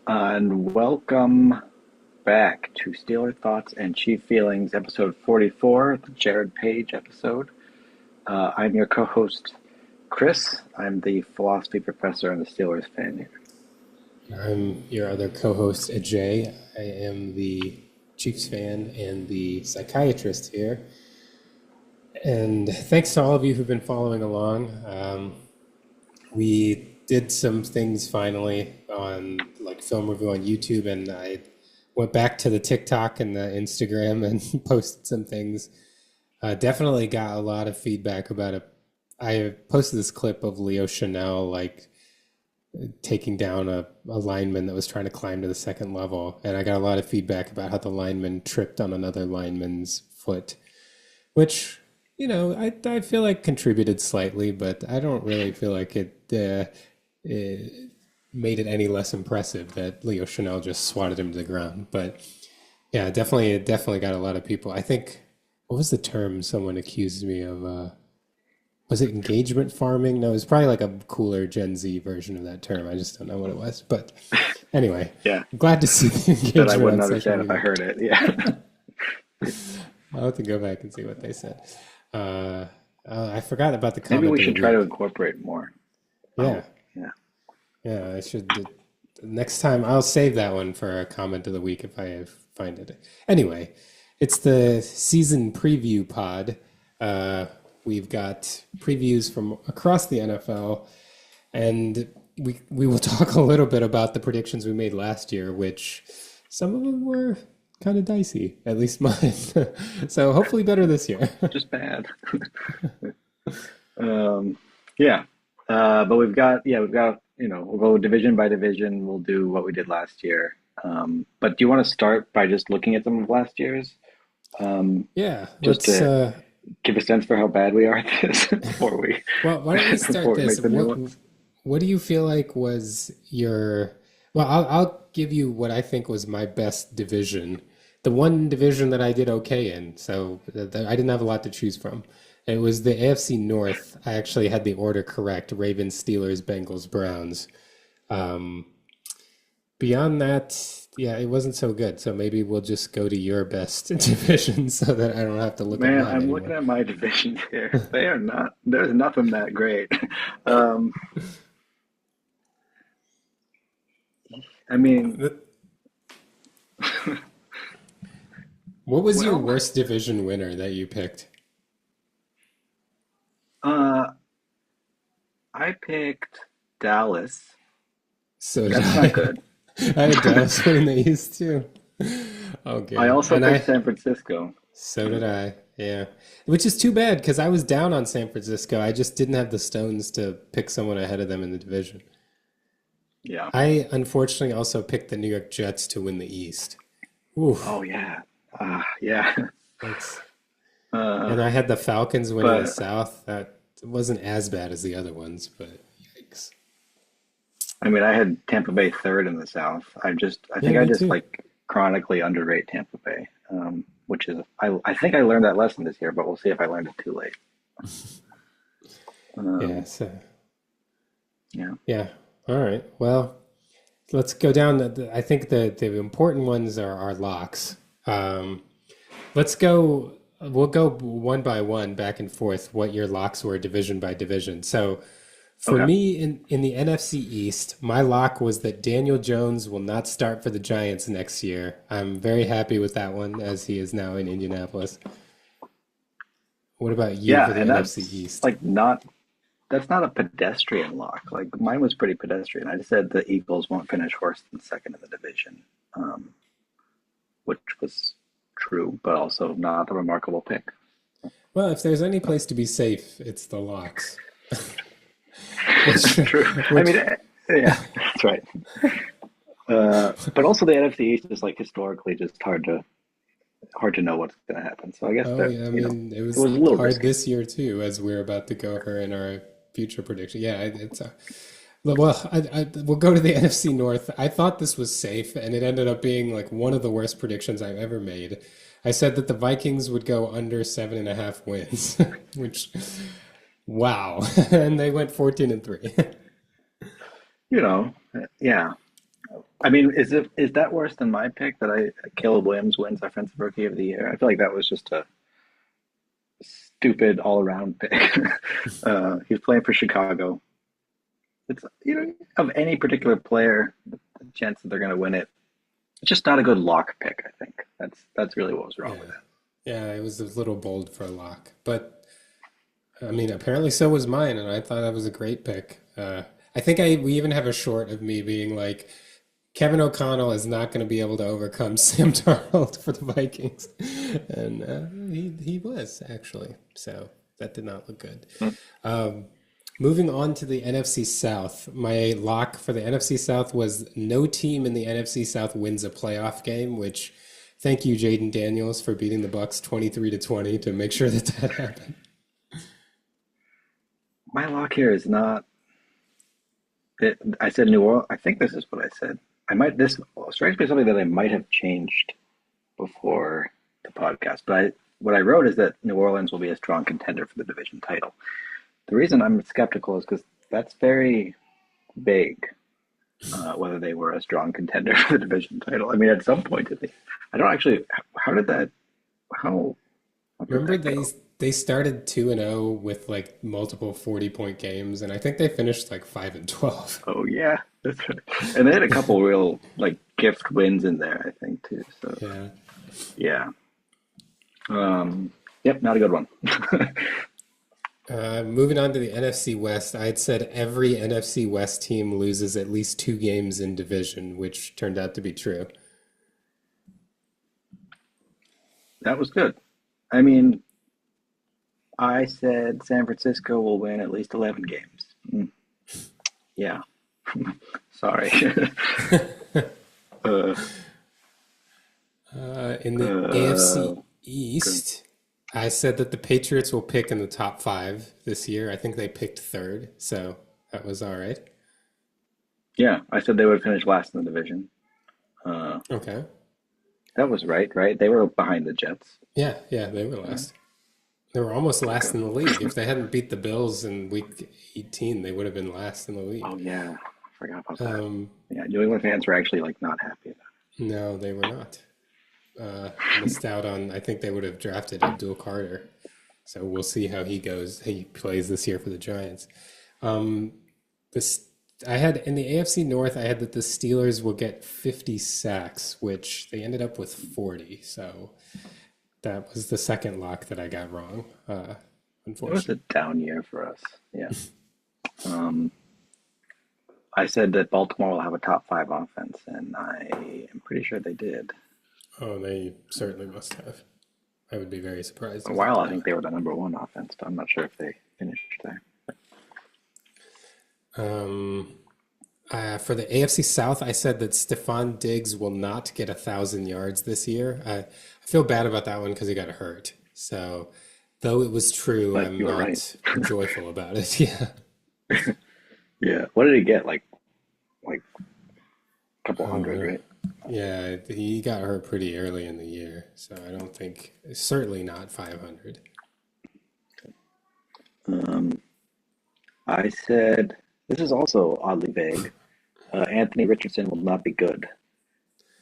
And welcome back to Steeler Thoughts and Chief Feelings, episode 44, the Jared Page episode. I'm your co host, Chris. I'm the philosophy professor and the Steelers fan here. I'm your other co-host, Ajay. I am the Chiefs fan and the psychiatrist here. And thanks to all of you who've been following along. We did some things finally on like film review on YouTube, and I went back to the TikTok and the Instagram and posted some things. Definitely got a lot of feedback about it. I posted this clip of Leo Chanel taking down a lineman that was trying to climb to the second level. And I got a lot of feedback about how the lineman tripped on another lineman's foot, which, I feel like contributed slightly, but I don't really feel like it made it any less impressive that Leo Chanel just swatted him to the ground. But yeah, it definitely got a lot of people. I think, what was the term someone accused me of? Was it engagement farming? No, it was probably like a cooler Gen Z version of that term. I just don't know what it was. But anyway, Yeah, I'm glad to see the that I engagement wouldn't on social understand if I media. heard it. Yeah. I'll have to go back and see what they said. I forgot about the Maybe we comment of the should try to week. incorporate more. Yeah, Oh, yeah. yeah, I should. Next time, I'll save that one for a comment of the week if I find it. Anyway, it's the season preview pod. Uh, we've got previews from across the NFL, and we will talk a little bit about the predictions we made last year, which some of them were kind of dicey, at least mine. So hopefully better this year. Just bad. Um, yeah. But we'll go division by division. We'll do what we did last year. But do you want to start by just looking at some of last year's? Um, Yeah, just let's. to give a sense for how bad we are at this before we Well, why don't we start before we this? make the new ones. What do you feel like was your? Well, I'll give you what I think was my best division, the one division that I did okay in. So I didn't have a lot to choose from. It was the AFC North. I actually had the order correct: Ravens, Steelers, Bengals, Browns. Um, Beyond that, yeah, it wasn't so good. So maybe we'll just go to your best division so that I don't have to look at Man, mine I'm looking anymore. at my divisions here. They are not, there's nothing that great. Um, I mean, What was your well, worst division winner that you picked? uh, I picked Dallas. So did That's not I. good. I had Dallas winning the East too. Oh, I good. also And picked San Francisco. so did I. Yeah. Which is too bad because I was down on San Francisco. I just didn't have the stones to pick someone ahead of them in the division. Yeah. I unfortunately also picked the New York Jets to win the East. Oof. Oh, yeah. Yeah. That's Uh, and I had the Falcons winning the but South. That wasn't as bad as the other ones, but yikes. I mean, I had Tampa Bay third in the South. I Yeah, think I me just too. like chronically underrate Tampa Bay, which is, I think I learned that lesson this year, but we'll see if I learned it too late. Yeah, Um, so yeah. yeah. All right. Well, let's go down. I think the important ones are our locks. Um, let's go. We'll go one by one, back and forth. What your locks were, division by division. So, for Okay. me in the NFC East, my lock was that Daniel Jones will not start for the Giants next year. I'm very happy with that one, as he is now in Indianapolis. What about you Yeah, for the and NFC that's East? like not that's not a pedestrian lock. Like mine was pretty pedestrian. I just said the Eagles won't finish worse than second in the division, um, which was true, but also not a remarkable pick. Well, if there's any place to be safe, it's the locks. Which, True. I which, mean, yeah, that's right. But also the NFC East is like historically just hard to know what's going to happen. So I guess oh that yeah, I you know mean, it it was was a little hard risky. this year too, as we're about to go over in our future prediction. Yeah, it's well, we'll go to the NFC North. I thought this was safe, and it ended up being like one of the worst predictions I've ever made. I said that the Vikings would go under 7.5 wins, which wow, and they went 14-3. You know, yeah. I mean, is that worse than my pick that I Caleb Williams wins Offensive Rookie of the Year? I feel like that was just a stupid all around pick. He's playing for Chicago. It's of any particular player, the chance that they're going to win it. It's just not a good lock pick. I think that's really what was wrong with Yeah. it. Yeah, it was a little bold for a lock. But I mean, apparently so was mine, and I thought that was a great pick. I think we even have a short of me being like, Kevin O'Connell is not going to be able to overcome Sam Darnold for the Vikings, and he was actually. So that did not look good. Um, Moving on to the NFC South, my lock for the NFC South was no team in the NFC South wins a playoff game. Which, thank you, Jaden Daniels, for beating the Bucks 23-20 to make sure that that happened. My lock here is not. I said New Orleans. I think this is what I said. I might. This strikes me something that I might have changed before the podcast. But what I wrote is that New Orleans will be a strong contender for the division title. The reason I'm skeptical is because that's very vague. Whether they were a strong contender for the division title. I mean, at some point, did they? I don't actually. How did that? How? How did Remember that they go? they started 2-0 with like multiple 40-point games, and I think they finished like 5-12. Oh yeah, that's right. And they had a couple real like gift wins in there, I think too. So Yeah. yeah. Um, yep, not a good one. Moving on to the NFC West, I'd said every NFC West team loses at least 2 games in division, which turned out to be true. That was good. I mean, I said San Francisco will win at least 11 games. Yeah, sorry. uh, In the uh, AFC East, I said that the Patriots will pick in the top 5 this year. I think they picked third, so that was all right. yeah, I said they would finish last in the division. Uh, Okay. that was right, right? They were behind the Jets. Yeah, yeah, they were Uh, last. They were almost last okay. in the league. If they hadn't beat the Bills in week 18, they would have been last in the Oh league. yeah, I forgot about that. Um, Yeah, New England fans were actually like not happy about no, they were not. Missed out on, I think they would have drafted Abdul Carter. So we'll see how he goes. He plays this year for the Giants. Um, this I had in the AFC North. I had that the Steelers will get 50 sacks, which they ended up with 40. So that was the second lock that I got wrong. it. It was a Unfortunately. down year for us. Yeah. Um, I said that Baltimore will have a top five offense, and I am pretty sure they did. Oh, they certainly must have. I would be very surprised For a if they while, did I think not. they were the number one offense, but I'm not sure if they finished there. Um, for the AFC South, I said that Stephon Diggs will not get 1,000 yards this year. I feel bad about that one because he got hurt. So, though it was true, But I'm you were right. not joyful about it. Yeah. Yeah. What did he get? Like a couple hundred, Uh, right? yeah, he got hurt pretty early in the year. So, I don't think, certainly not 500. Um, I said this is also oddly vague. Anthony Richardson will not be good.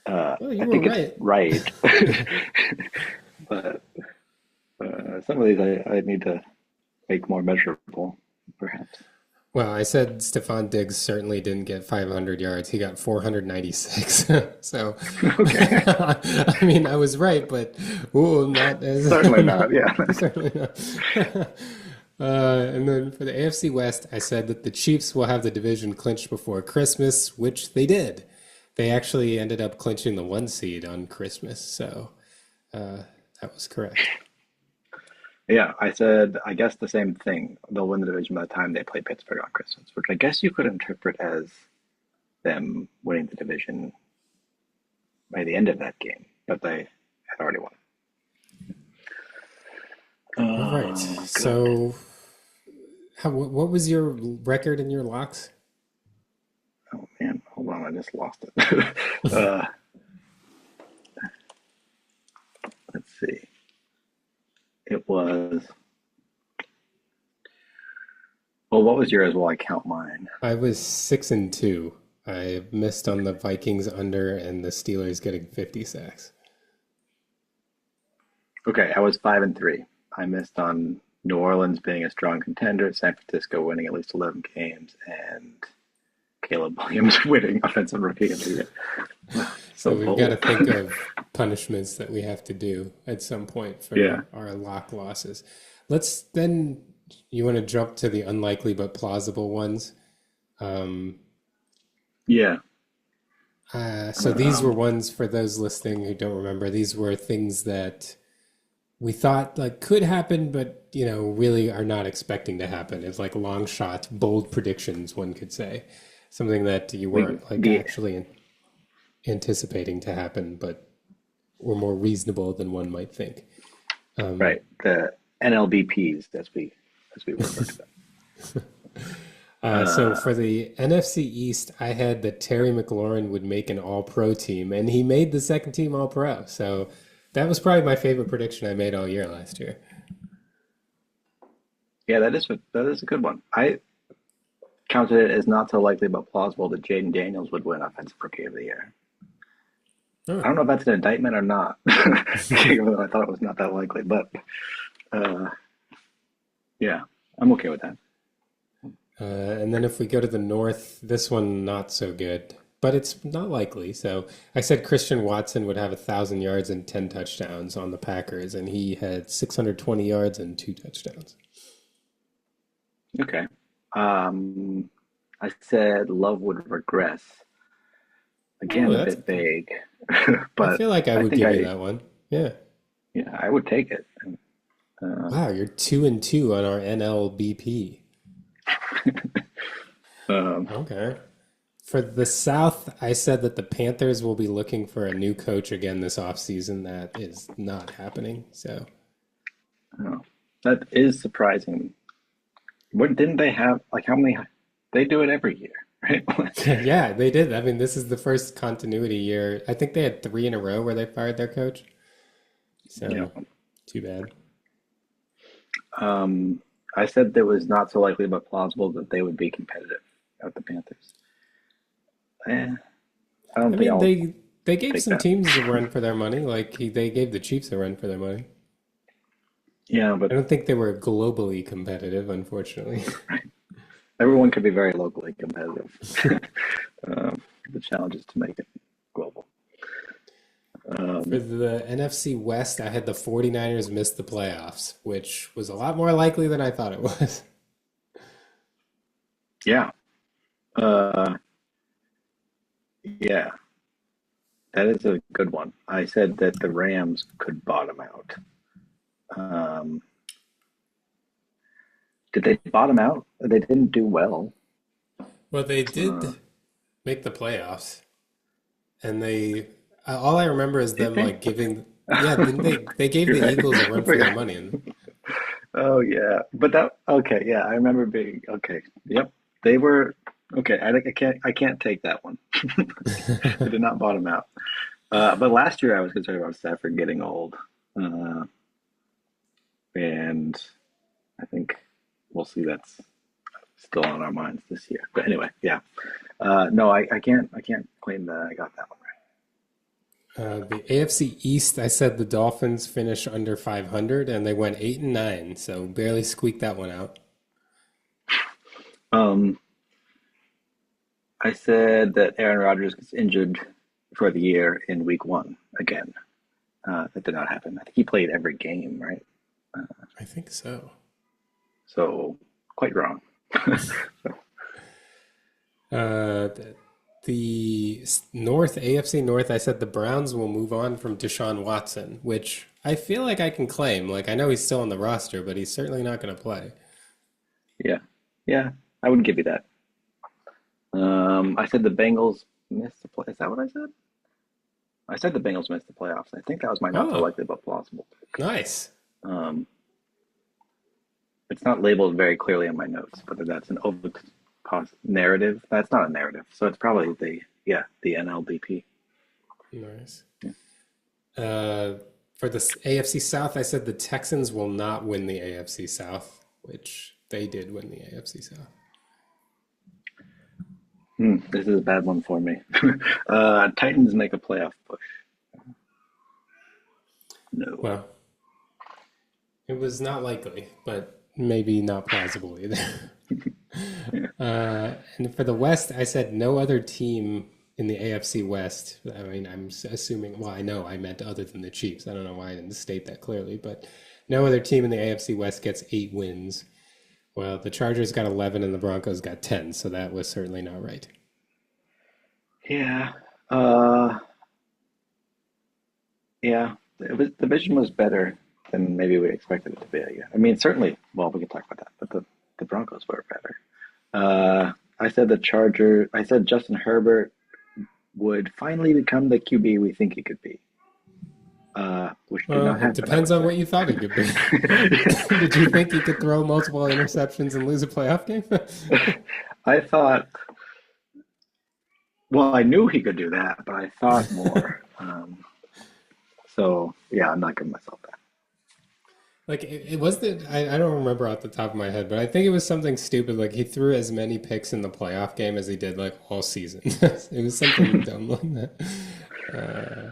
Well, I you were think it's right. right, but some of these I need to make more measurable, perhaps. Well, I said Stephon Diggs certainly didn't get 500 yards. He got 496. So, Okay, I mean, I was right, but ooh, not as certainly not. not Yeah. certainly not. And then for the AFC West, I said that the Chiefs will have the division clinched before Christmas, which they did. They actually ended up clinching the 1 seed on Christmas, so that was correct. Yeah, I said, I guess the same thing. They'll win the division by the time they play Pittsburgh on Christmas, which I guess you could interpret as them winning the division by the end of that game, but they had already won. All right. Good. So, what was your record in your locks? Oh man, hold on, I just lost it. Let's see. It was, well, what was yours while I count mine? I was 6-2. I missed on the Vikings under and the Steelers getting 50 sacks. Okay, I was 5-3. I missed on New Orleans being a strong contender, San Francisco winning at least 11 games, and Caleb Williams winning Offensive Rookie of the Year. So So we've got to bold. think of punishments that we have to do at some point Yeah, for our lock losses. Let's then, you want to jump to the unlikely but plausible ones. Um, yeah. so these were Um, ones for those listening who don't remember. These were things that we thought like could happen, but really are not expecting to happen. It's like long shot, bold predictions, one could say. Something that you we weren't like the actually anticipating to happen, but were more reasonable than one might think. Um, right the NLBPs as we refer to them. so Uh, for the NFC East, I had that Terry McLaurin would make an All-Pro team, and he made the second team All-Pro. So that was probably my favorite prediction I made all year last year. yeah, that is a good one. I counted it as not so likely but plausible that Jaden Daniels would win Offensive Rookie of the Year. Oh. I don't know if that's an indictment or not, even though I thought it was not that likely. But uh, yeah, I'm okay with that. And then if we go to the North, this one not so good, but it's not likely. So I said Christian Watson would have 1,000 yards and 10 touchdowns on the Packers, and he had 620 yards and 2 touchdowns. Okay. I said Love would regress. Oh, Again, a that's. bit vague, I but feel like I I would think give you that one. Yeah. yeah, I would take it. Uh, Wow, you're 2-2 on our NLBP. um, Okay. For the South, I said that the Panthers will be looking for a new coach again this offseason. That is not happening. So, oh, that is surprising. What didn't they have? Like how many? They do it every year, right? yeah, they did. I mean, this is the first continuity year. I think they had 3 in a row where they fired their coach. Yeah. So, too bad. Um, I said there was not so likely but plausible that they would be competitive at the Panthers. Eh, I don't I think mean, I'll they gave take some that. teams a run for their money. Like they gave the Chiefs a run for their money. Yeah, I but don't think they were globally competitive, unfortunately. everyone could be very locally competitive. um, the challenge is to make it global. For Um, the NFC West, I had the 49ers miss the playoffs, which was a lot more likely than I thought it was. yeah, uh, yeah, that is a good one. I said that the Rams could bottom out. Um, did they bottom out? They didn't do well. Well, they Uh, did make the playoffs, and they all I remember is did them they? like giving yeah, didn't they gave You're the right. Eagles a I run for their forgot. money and Oh yeah, but that okay. Yeah, I remember being okay. Yep, they were okay. I can't take that one. They did not bottom out. But last year I was concerned about Stafford getting old, uh, and I think we'll see that's still on our minds this year. But anyway, yeah. No, I can't claim that I got that one the AFC East, I said the Dolphins finish under 500 and they went 8-9, so barely squeaked that one out. right. I said that Aaron Rodgers gets injured for the year in Week 1 again. That did not happen. I think he played every game, right? I think so. So quite wrong. So, The, the North, AFC North, I said the Browns will move on from Deshaun Watson, which I feel like I can claim. Like, I know he's still on the roster, but he's certainly not going to play. yeah, yeah, I would give you that. I said the Bengals missed the play. Is that what I said? I said the Bengals missed the playoffs. I think that was my not so Oh, likely but plausible pick. nice. Um, it's not labeled very clearly in my notes, but that's an over narrative. That's not a narrative, so it's probably the NLDP. Nice. Yeah. Uh, for the AFC South, I said the Texans will not win the AFC South, which they did win the AFC South. This is a bad one for me. Titans make a playoff push. No. Well, it was not likely, but maybe not plausible either. Yeah. And for the West, I said no other team in the AFC West. I mean, assuming, well, I know I meant other than the Chiefs. I don't know why I didn't state that clearly, but no other team in the AFC West gets 8 wins. Well, the Chargers got 11 and the Broncos got 10, so that was certainly not right. Yeah. Uh, yeah. The vision was better than maybe we expected it to be. I mean, certainly. Well, we can talk about that, but the Broncos were better. I said the Charger. I said Justin Herbert would finally become the QB we think he could be. Which did not Well, it happen, I depends would on say. what you thought it could be. Did you think he could throw multiple interceptions and lose a playoff game? I thought, well, I knew he could do that, but I thought more. So yeah, I'm not giving myself that. Like it was I don't remember off the top of my head, but I think it was something stupid. Like he threw as many picks in the playoff game as he did like all season. It was something dumb like that. Uh,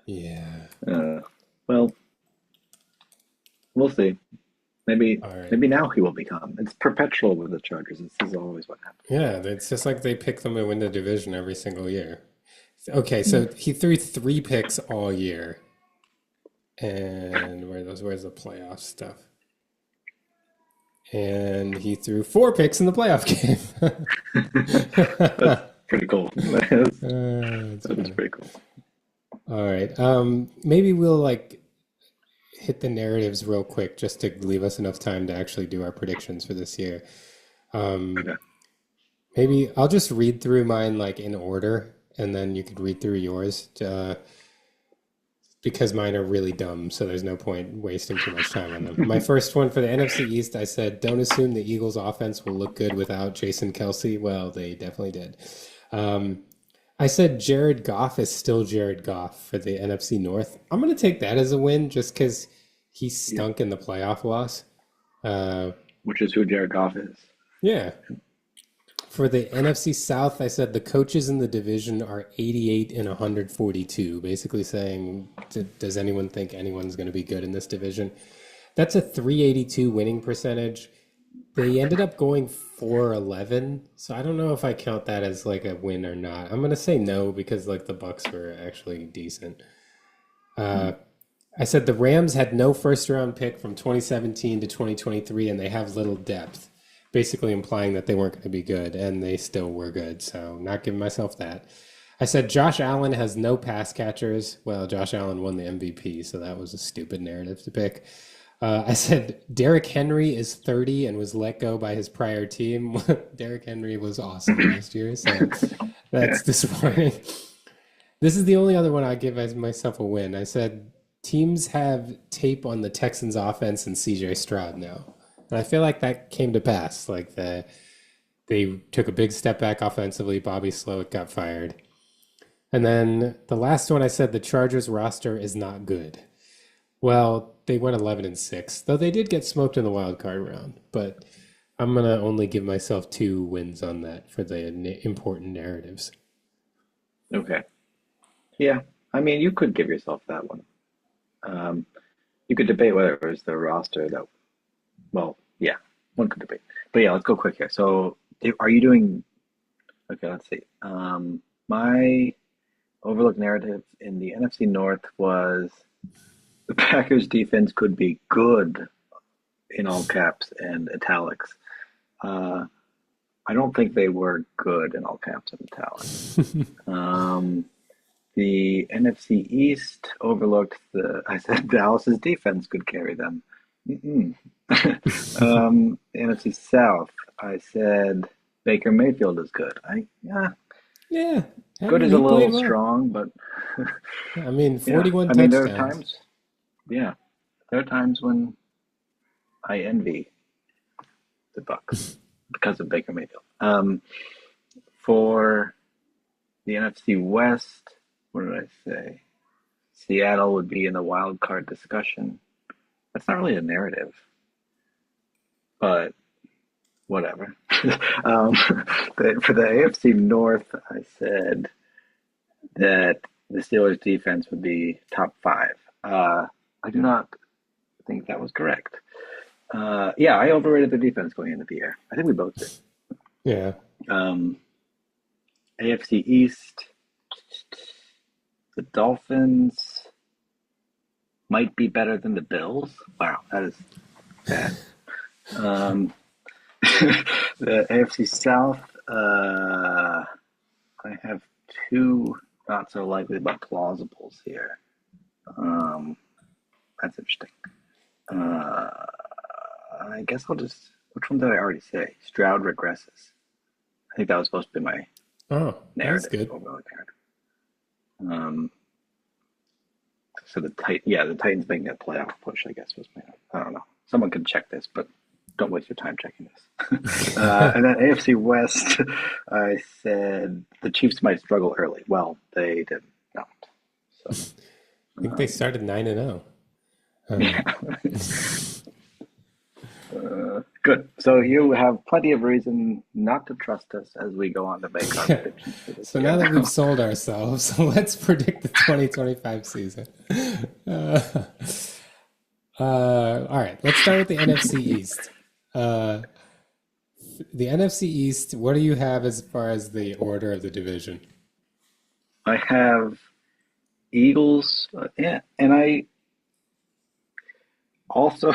yeah. Uh, well, we'll see. Maybe All right. maybe now he will become. It's perpetual with the Chargers. This is always what happens. Yeah, it's just like they pick them to win the division every single year. Okay, Hmm. so he threw 3 picks all year, and where's the playoff stuff? And he threw 4 picks in the playoff game. That's pretty cool. It's That is funny. pretty cool. All right. Maybe we'll like hit the narratives real quick just to leave us enough time to actually do our predictions for this year. Um, Okay. maybe I'll just read through mine like in order, and then you could read through yours because mine are really dumb, so there's no point wasting too much time on them. My first one for the NFC East, I said, don't assume the Eagles' offense will look good without Jason Kelsey. Well, they definitely did. Um, I said Jared Goff is still Jared Goff for the NFC North. I'm going to take that as a win just because he Yep. stunk in the playoff loss. Uh, Which is who Jared Goff is. yeah. For the NFC South, I said the coaches in the division are 88 and 142, basically saying, does anyone think anyone's going to be good in this division? That's a 382 winning percentage. They ended up going 4-11, so I don't know if I count that as like a win or not. I'm gonna say no because like the Bucks were actually decent. Hmm. Uh, I said the Rams had no first round pick from 2017 to 2023, and they have little depth, basically implying that they weren't going to be good, and they still were good. So not giving myself that. I said Josh Allen has no pass catchers. Well, Josh Allen won the MVP, so that was a stupid narrative to pick. I said Derrick Henry is 30 and was let go by his prior team. Derrick Henry was awesome last year, so Yeah. that's disappointing. This is the only other one I give as myself a win. I said teams have tape on the Texans offense and CJ Stroud now. And I feel like that came to pass. Like they took a big step back offensively. Bobby Slowick got fired. And then the last one I said the Chargers roster is not good. Well, they went 11-6, though they did get smoked in the wild card round. But I'm gonna only give myself 2 wins on that for the important narratives. Okay. Yeah. I mean, you could give yourself that one. Um, you could debate whether it was the roster that. Well, yeah, one could debate. But yeah, let's go quick here. So, are you doing? Okay, let's see. My overlooked narrative in the NFC North was the Packers defense could be good in all caps and italics. Uh, I don't think they were good in all caps and italics. Um, the NFC East overlooked the. I said Dallas's defense could carry them. Mm-mm. The NFC South, I said Baker Mayfield is good. Yeah, Yeah, I good mean is a he played little well. strong, but I mean, yeah. 41 I mean, there are touchdowns. times. Yeah, there are times when I envy the Bucks because of Baker Mayfield. For the NFC West, what did I say? Seattle would be in the wild card discussion. That's not really a narrative, but whatever. um, for the AFC North, I said that the Steelers defense would be top five. I do not think that was correct. Yeah, I overrated the defense going into the year. I think we both did. Yeah. Um, AFC East, the Dolphins might be better than the Bills. Wow, that is bad. Um, the AFC South, I have two not so likely but plausibles here. Um, that's interesting. Uh, I guess I'll just. Which one did I already say? Stroud regresses. I think that was supposed to be my Oh, that's narrative, good. overall narrative. So the Titans making a playoff push, I guess was my. I don't know. Someone can check this, but don't waste your time checking this. And then AFC West, I said the Chiefs might struggle early. Well, they did not. So I think they started 9-0. good. So you have plenty of reason not to trust us as we go on to make our predictions for this So year. now that we've sold ourselves, let's predict the 2025 season. Uh, all right, let's start with the NFC East. The NFC East, what do you have as far as the order of the division? I have Eagles, yeah, and I also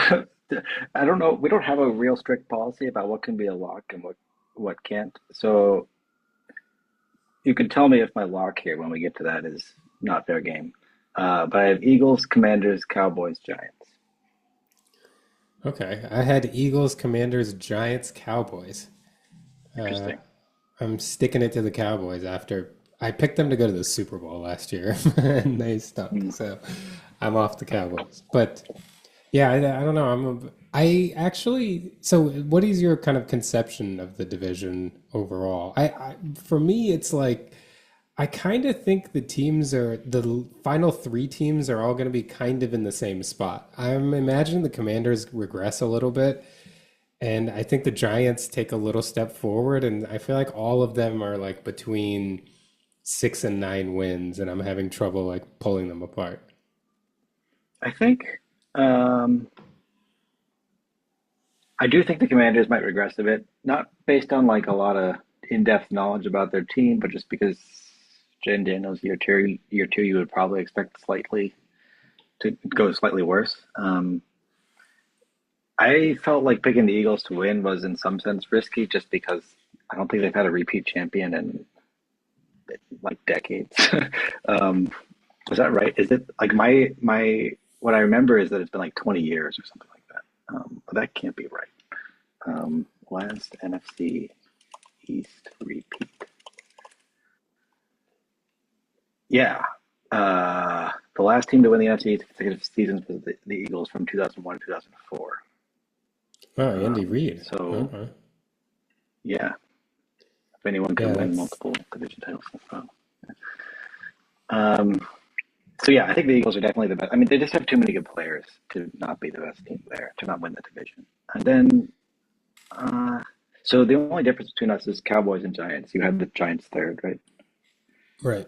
I don't know. We don't have a real strict policy about what can be a lock and what can't. So you can tell me if my lock here when we get to that is not fair game. But I have Eagles, Commanders, Cowboys, Giants. Okay, I had Eagles, Commanders, Giants, Cowboys. Uh, Interesting. I'm sticking it to the Cowboys after I picked them to go to the Super Bowl last year and they stunk. Mm. So I'm off the Cowboys. But yeah, I don't know. I actually, so what is your kind of conception of the division overall? For me, it's like, I kind of think the final three teams are all going to be kind of in the same spot. I'm imagining the Commanders regress a little bit, and I think the Giants take a little step forward, and I feel like all of them are like between 6 and 9 wins, and I'm having trouble like pulling them apart. I think um, I do think the Commanders might regress a bit, not based on like a lot of in-depth knowledge about their team, but just because Jen Daniels year two, you would probably expect slightly to go slightly worse. I felt like picking the Eagles to win was in some sense risky, just because I don't think they've had a repeat champion in like decades. um, is that right? Is it like my what I remember is that it's been like 20 years or something like that. But that can't be right. Last NFC East repeat. Yeah. The last team to win the NFC East consecutive seasons was the Eagles from 2001 to 2004. Oh, Andy Reid. So, Okay. yeah, if anyone Yeah, can win that's multiple division titles, that's fun. Um, so, yeah, I think the Eagles are definitely the best. I mean, they just have too many good players to not be the best team there, to not win the division. And then, uh, so the only difference between us is Cowboys and Giants. You had the Giants third, right? right.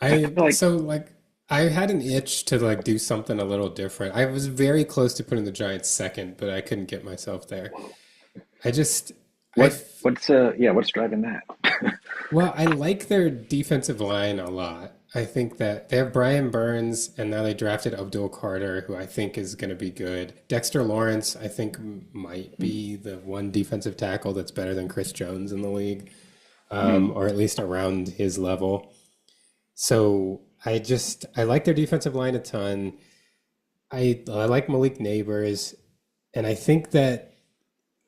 I feel like, I had an itch to like do something a little different. I was very close to putting the Giants second, but I couldn't get myself there. I just I what's driving that? Well, I like their defensive line a lot. I think that they have Brian Burns, and now they drafted Abdul Carter, who I think is going to be good. Dexter Lawrence, I think, might be the one defensive tackle that's better than Chris Jones in the league, Hmm. or at least around his level. So I like their defensive line a ton. I like Malik Neighbors, and I think that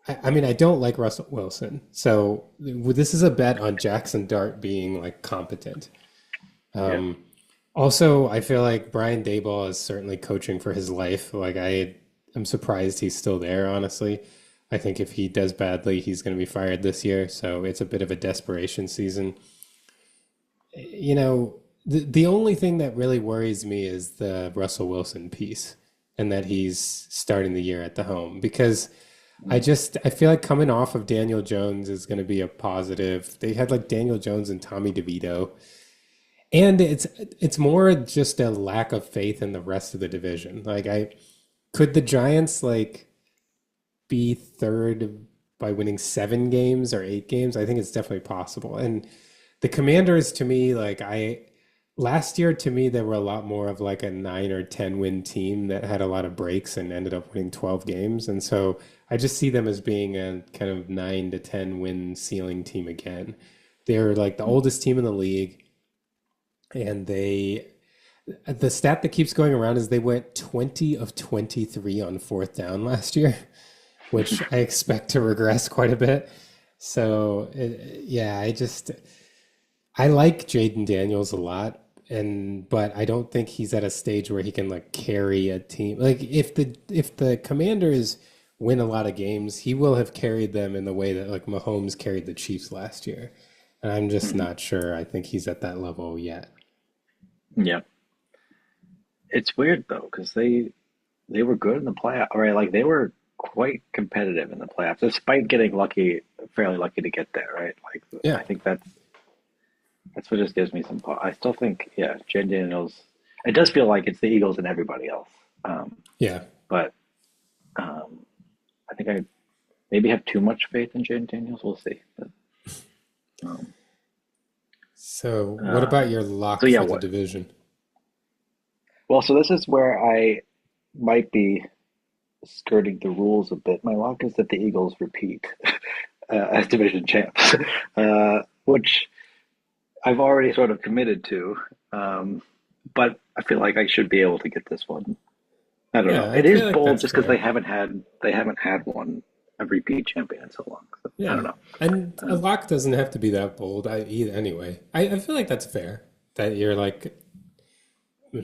I mean I don't like Russell Wilson. So this is a bet on Jackson Dart being like competent. Yeah. Um, Also, I feel like Brian Daboll is certainly coaching for his life. I'm surprised he's still there, honestly. I think if he does badly, he's going to be fired this year. So it's a bit of a desperation season. You know, the only thing that really worries me is the Russell Wilson piece and that he's starting the year at the home because I just I feel like coming off of Daniel Jones is going to be a positive. They had like Daniel Jones and Tommy DeVito, and it's more just a lack of faith in the rest of the division. Like I could the Giants like be third by winning 7 games or 8 games? I think it's definitely possible. And the Commanders to me, like I last year to me they were a lot more of like a 9 or 10 win team that had a lot of breaks and ended up winning 12 games. And so I just see them as being a kind of 9 to 10 win ceiling team again. They're like the oldest team in the league, and the stat that keeps going around is they went 20 of 23 on fourth down last year, which I expect to regress quite a bit. So yeah, I like Jaden Daniels a lot, and but I don't think he's at a stage where he can like carry a team. Like if the Commanders win a lot of games, he will have carried them in the way that like Mahomes carried the Chiefs last year. And I'm just Mhm. not sure. I think he's at that level yet. Yeah, it's weird though because they were good in the playoff, right? Like they were quite competitive in the playoffs, despite getting lucky, fairly lucky to get there, right? Like Yeah, I think that's what just gives me some. I still think, yeah, Jen Daniels. It does feel like it's the Eagles and everybody else, um, yeah. but um, I think I maybe have too much faith in Jen Daniels. We'll see. But, um, So what uh, about your so lock yeah, for the what? division? Well, so this is where I might be skirting the rules a bit. My lock is that the Eagles repeat as division champs, which I've already sort of committed to. Um, but I feel like I should be able to get this one. I don't know. Yeah, I It is feel like bold that's just because fair. they haven't had one a repeat champion in so long. So I Yeah. don't know. And a Um, lock doesn't have to be that bold either anyway. I feel like that's fair. That you're like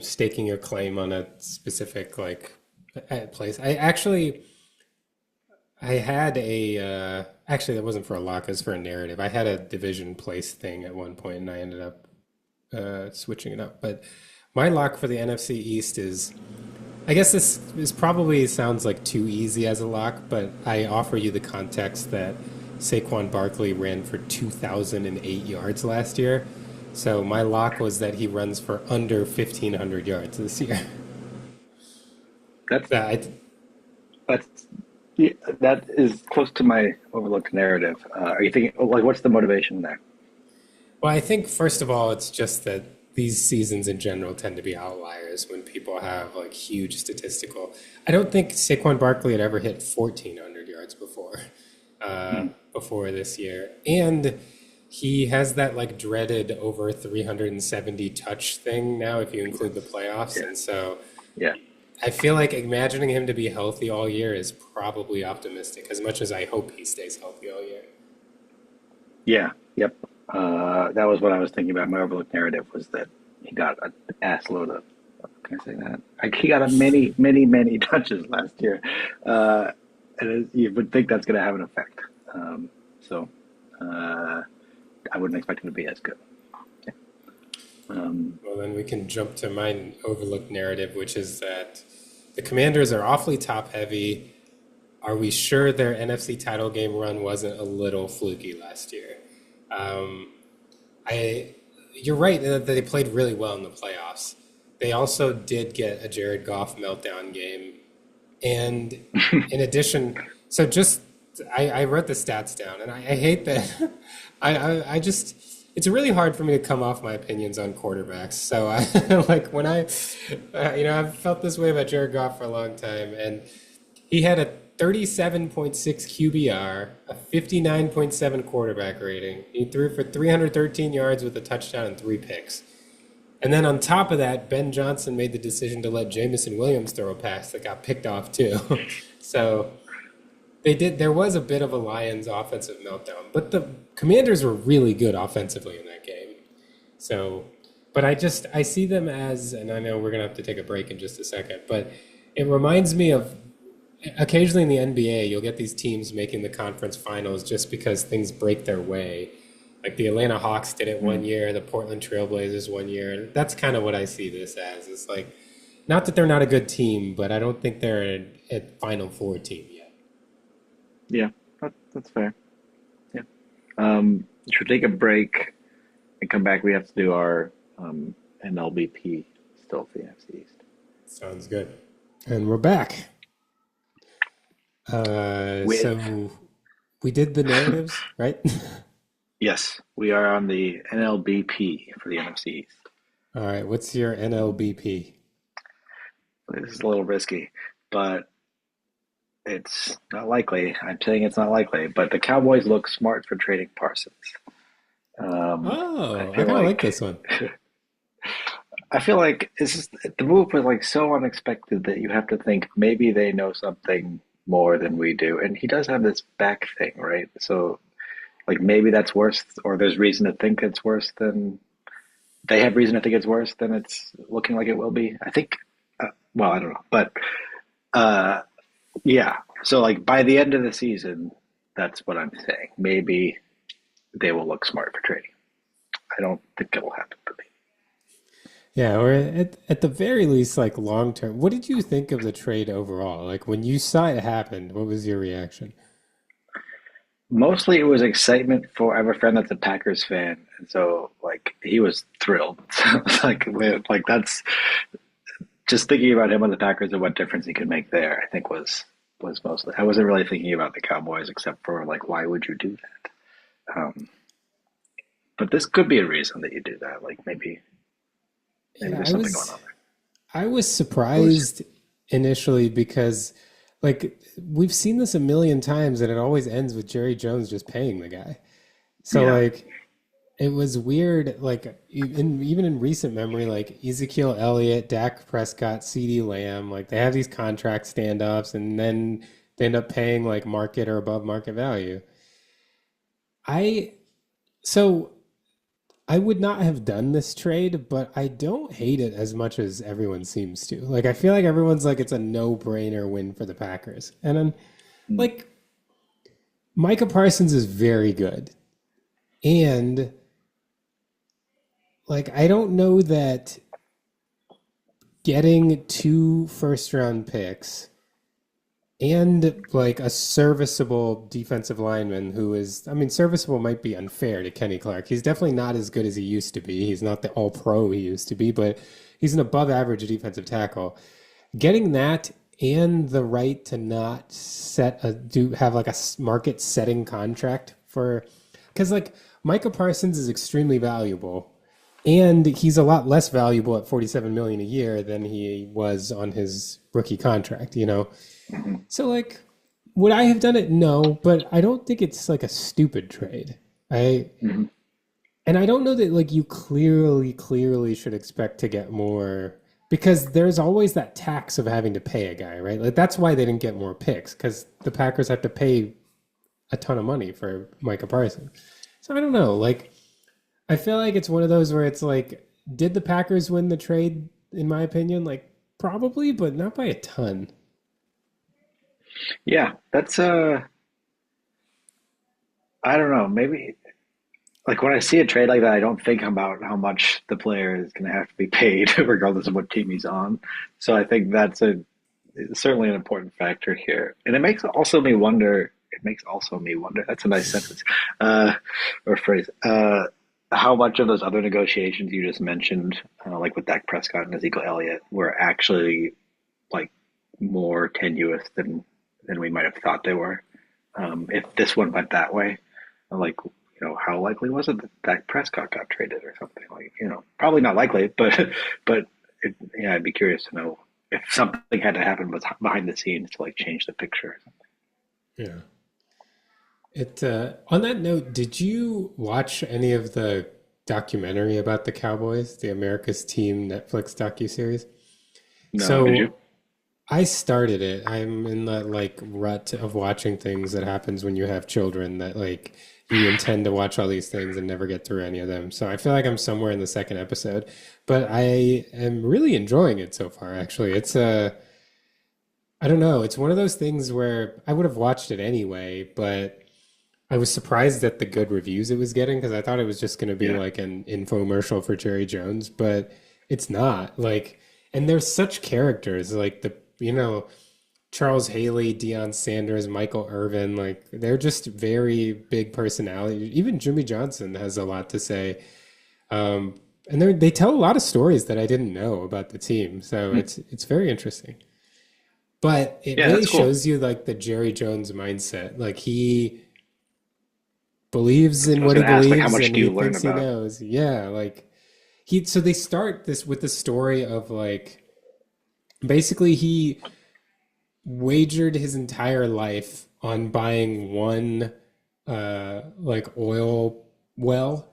staking your claim on a specific like place. I had a actually that wasn't for a lock, it was for a narrative. I had a division place thing at one point and I ended up switching it up. But my lock for the NFC East is I guess this probably sounds like too easy as a lock, but I offer you the context that Saquon Barkley ran for 2,008 yards last year. So my lock was that he runs for under 1,500 yards this year. that's That that's yeah, that is close to my overlooked narrative. Are you thinking like what's the motivation there? Well, I think first of all, it's just that these seasons in general tend to be outliers when people have like huge statistical. I don't think Saquon Barkley had ever hit 1,400 yards Hmm. before this year, and he has that like dreaded over 370 touch thing now if you include the playoffs, Yeah, and so yeah, I feel like imagining him to be healthy all year is probably optimistic, as much as I hope he stays healthy all year. yeah, yep. That was what I was thinking about. My overlooked narrative was that he got an ass load of. Can I say that? Like he got a many touches last year, uh, you would think that's going to have an effect. So uh, I wouldn't expect him to be as good. Yeah. Um, Well, then we can jump to my overlooked narrative, which is that the Commanders are awfully top heavy. Are we sure their NFC title game run wasn't a little fluky last year? Um, I, you're right that they played really well in the playoffs. They also did get a Jared Goff meltdown game, and in addition, so just I wrote the stats down, and I hate that. I just it's really hard for me to come off my opinions on quarterbacks. So I like when I've felt this way about Jared Goff for a long time, and he had a 37.6 QBR, a 59.7 quarterback rating. He threw for 313 yards with a touchdown and 3 picks. And then on top of that, Ben Johnson made the decision to let Jamison Williams throw a pass that got picked off too. So they did. There was a bit of a Lions offensive meltdown, but the Commanders were really good offensively in that game. So, but I see them as, and I know we're gonna have to take a break in just a second, but it reminds me of occasionally in the NBA, you'll get these teams making the conference finals just because things break their way. Like the Atlanta Hawks did it one mm, year, the Portland Trailblazers one year. That's kind of what I see this as. It's like, not that they're not a good team, but I don't think they're a Final Four team yet. Yeah, that's fair. Yeah. Should we take a break and come back? We have to do our NLBP still for the NFC East. Sounds good. And we're back. With So we did the narratives, right? yes, we are on the NLBP for the NFC East. All right. What's your NLBP? This is a little risky, but it's not likely. I'm saying it's not likely, but the Cowboys look smart for trading Parsons. I Oh, I feel kind of like like this one. I feel like it's just, the move was like so unexpected that you have to think maybe they know something more than we do. And he does have this back thing, right? So like maybe that's worse, or there's reason to think it's worse than they have reason to think it's worse than it's looking like it will be. I think. Well, I don't know, but uh, yeah. So like by the end of the season, that's what I'm saying. Maybe they will look smart for trading. I don't think it will happen, but Yeah, or at the very least, like long term. What did you think of the trade overall? Like when you saw it happen, what was your reaction? mostly it was excitement for I have a friend that's a Packers fan, and so like he was thrilled. So it's like that's just thinking about him on the Packers and what difference he could make there. I think was mostly. I wasn't really thinking about the Cowboys except for like why would you do that? But this could be a reason that you do that. Like maybe Yeah, there's something going on I was there. What was surprised initially because like we've seen this a million times and it always ends with Jerry Jones just paying the guy. So yeah. like it was weird, like even in recent memory, like Ezekiel Elliott, Dak Prescott, CeeDee Lamb, like they have these contract standoffs and then they end up paying like market or above market value. I so I would not have done this trade, but I don't hate it as much as everyone seems to. Like I feel like everyone's like it's a no-brainer win for the Packers. And then Mm. like Micah Parsons is very good. And like I don't know that getting two first round picks and like a serviceable defensive lineman who is, I mean, serviceable might be unfair to Kenny Clark. He's definitely not as good as he used to be. He's not the all pro he used to be, but he's an above average defensive tackle. Getting that and the right to not set a do have like a market setting contract for because like Micah Parsons is extremely valuable and he's a lot less valuable at 47 million a year than he was on his rookie contract, you know. Hmm. So like would I have done it? No, but I don't think it's like a stupid trade. I Hmm. and I don't know that like you clearly should expect to get more because there's always that tax of having to pay a guy, right? Like that's why they didn't get more picks because the Packers have to pay a ton of money for Micah Parsons. So I don't know. Like I feel like it's one of those where it's like, did the Packers win the trade? In my opinion, like probably, but not by a ton. Yeah, that's I don't know. Maybe like when I see a trade like that, I don't think about how much the player is going to have to be paid, regardless of what team he's on. So I think that's a certainly an important factor here, and it makes also me wonder. It makes also me wonder. That's a nice sentence or phrase. How much of those other negotiations you just mentioned, like with Dak Prescott and Ezekiel Elliott, were actually like more tenuous than we might have thought they were. If this one went that way, like how likely was it that Dak Prescott got traded or something? Like probably not likely, but yeah, I'd be curious to know if something had to happen behind the scenes to like change the picture or something. Yeah. It on that note, did you watch any of the documentary about the Cowboys, the America's Team Netflix docuseries? No, did you? So I started it. I'm in that like rut of watching things that happens when you have children that like you intend to watch all these things and never get through any of them. So I feel like I'm somewhere in the second episode, but I am really enjoying it so far, actually. It's I don't know, it's one of those things where I would have watched it anyway, but I was surprised at the good reviews it was getting because I thought it was just going to be Yeah. like an infomercial for Jerry Jones, but it's not. Like, and there's such characters like the Charles Haley, Deion Sanders, Michael Irvin, like they're just very big personalities. Even Jimmy Johnson has a lot to say. Um, and they tell a lot of stories that I didn't know about the team. So Hmm. it's very interesting. But it Yeah, really that's cool. shows you like the Jerry Jones mindset. Like he believes That's in what I was what he going to ask. Like, how believes much and do he you learn thinks he about? knows. Yeah, like he so they start this with the story of like basically he wagered his entire life on buying one like oil well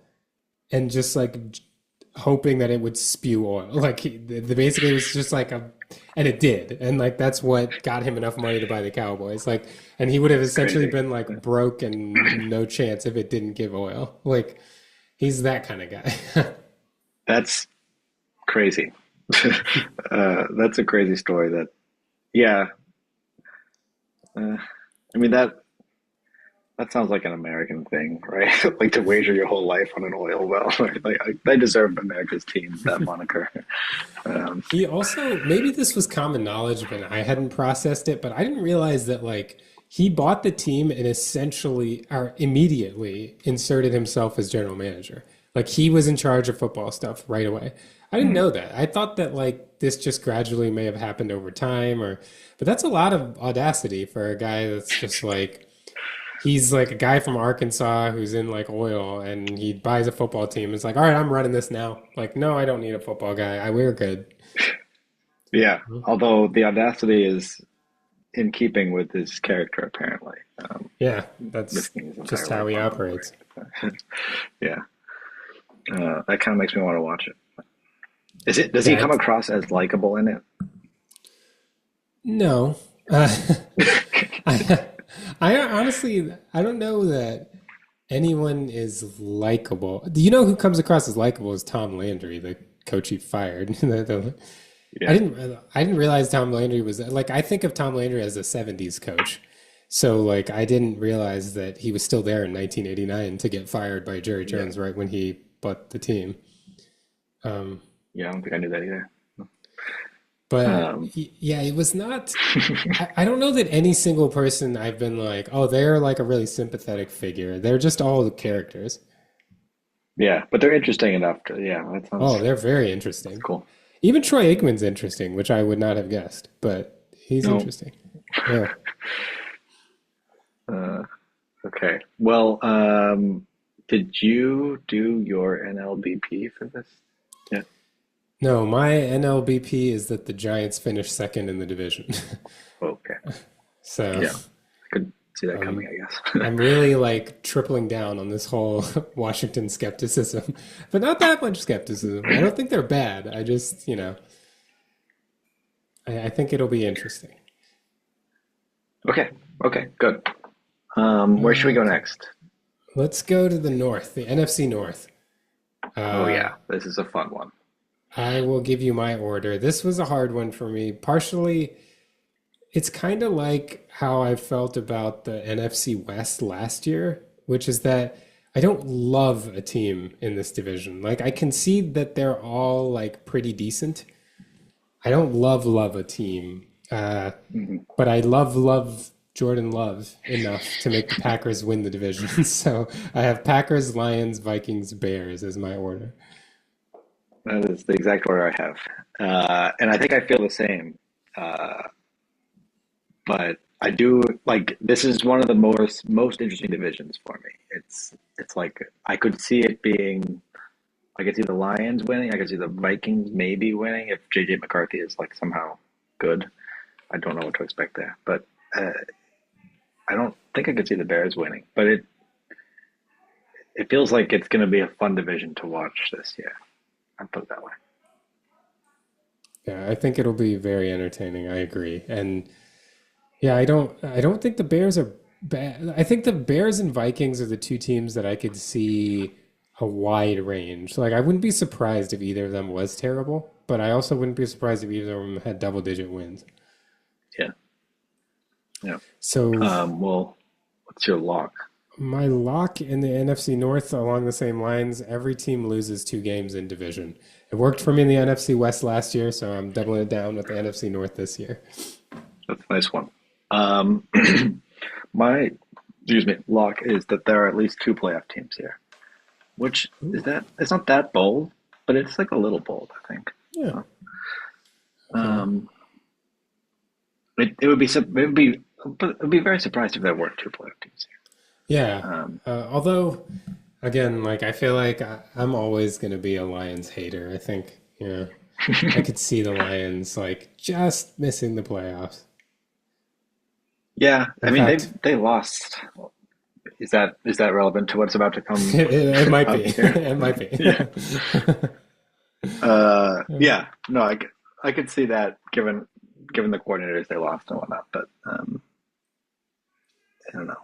and just like hoping that it would spew oil. Like basically it was just like a, and it did, and like that's what got him enough money to buy the Cowboys. Like, and he would have It's essentially crazy. been like broke and no chance if it didn't give oil. Like, he's that kind of guy. That's crazy. That's a crazy story. That yeah. I mean that sounds like an American thing, right? Like to wager your whole life on an oil well. Right? Like they deserve America's team that moniker. Um, He also, maybe this was common knowledge, but I hadn't processed it, but I didn't realize that like he bought the team and essentially or immediately inserted himself as general manager. Like he was in charge of football stuff right away. I didn't mm, know that. I thought that like this just gradually may have happened over time or but that's a lot of audacity for a guy that's just like he's like a guy from Arkansas who's in like oil and he buys a football team. It's like, all right, I'm running this now. Like, no, I don't need a football guy. We're good. yeah. Although the audacity is in keeping with his character, apparently, Yeah, that's risking his entire just how life he on oil. operates. Right? Yeah. That kind of makes me want to watch it. Is it? Does he Yeah, come across as likable in it? no. I, I honestly, I don't know that anyone is likable. Do you know who comes across as likable is Tom Landry, the coach he fired. Yeah. I didn't realize Tom Landry was like I think of Tom Landry as a '70s coach. So like I didn't realize that he was still there in 1989 to get fired by Jerry Yeah. Jones right when he bought the team. Um, Yeah. I don't think I knew that either. But Um, yeah, it was not. I don't know that any single person I've been like, oh, they're like a really sympathetic figure. They're just all the characters. yeah, but they're interesting enough to. Yeah, Oh, they're very that's interesting. cool. Even Troy Aikman's interesting, which I would not have guessed, but he's No. interesting. Yeah. Uh, okay. Well, did you do your NLBP for this? Yeah. No, my NLBP is that the Giants finished second in the division. Okay. So Yeah. I could see that coming, um, I guess. I'm really like tripling down on this whole Washington skepticism, but not that much skepticism. I don't think they're bad. I just, I think it'll be interesting. Okay. Okay. Good. Where should we go Okay. next? Let's go to the North, the NFC North. Oh Uh, yeah, this is a fun one. I will give you my order. This was a hard one for me. Partially, it's kind of like how I felt about the NFC West last year, which is that I don't love a team in this division. Like, I concede that they're all like pretty decent. I don't love a team, Hmm. but I love Jordan Love enough to make the Packers win the division. So I have Packers, Lions, Vikings, Bears as my order. That is the exact order I have, and I think I feel the same. Uh, but I do like this is one of the most interesting divisions for me. It's like I could see it being. I could see the Lions winning. I could see the Vikings maybe winning if JJ McCarthy is like somehow good. I don't know what to expect there, but uh, I don't think I could see the Bears winning. But it feels like it's going to be a fun division to watch this year. I put it that way. Yeah, I think it'll be very entertaining. I agree. And yeah, I don't think the Bears are bad. I think the Bears and Vikings are the two teams that I could see a wide range. Like I wouldn't be surprised if either of them was terrible, but I also wouldn't be surprised if either of them had double digit wins. Yeah, yeah. So Well, what's your lock? my lock in the NFC North along the same lines, every team loses two games in division. It worked for me in the NFC West last year, so I'm doubling it down with the NFC North this year. That's a nice one. Um, my, excuse me, lock is that there are at least two playoff teams here, which is Ooh, that it's not that bold, but it's like a little bold, I think. yeah. So, Okay. um, it would be very surprised if there weren't two playoff teams Yeah. here. Although, again, like I feel like I'm always going to be a Lions hater. I think, yeah, I could see the Lions like just missing the playoffs. Yeah, I In mean fact, they lost. Is that relevant to what's about to come it might be. up here? It might be. Yeah. Yeah. No, I could see that given the coordinators they lost and whatnot, but I don't know.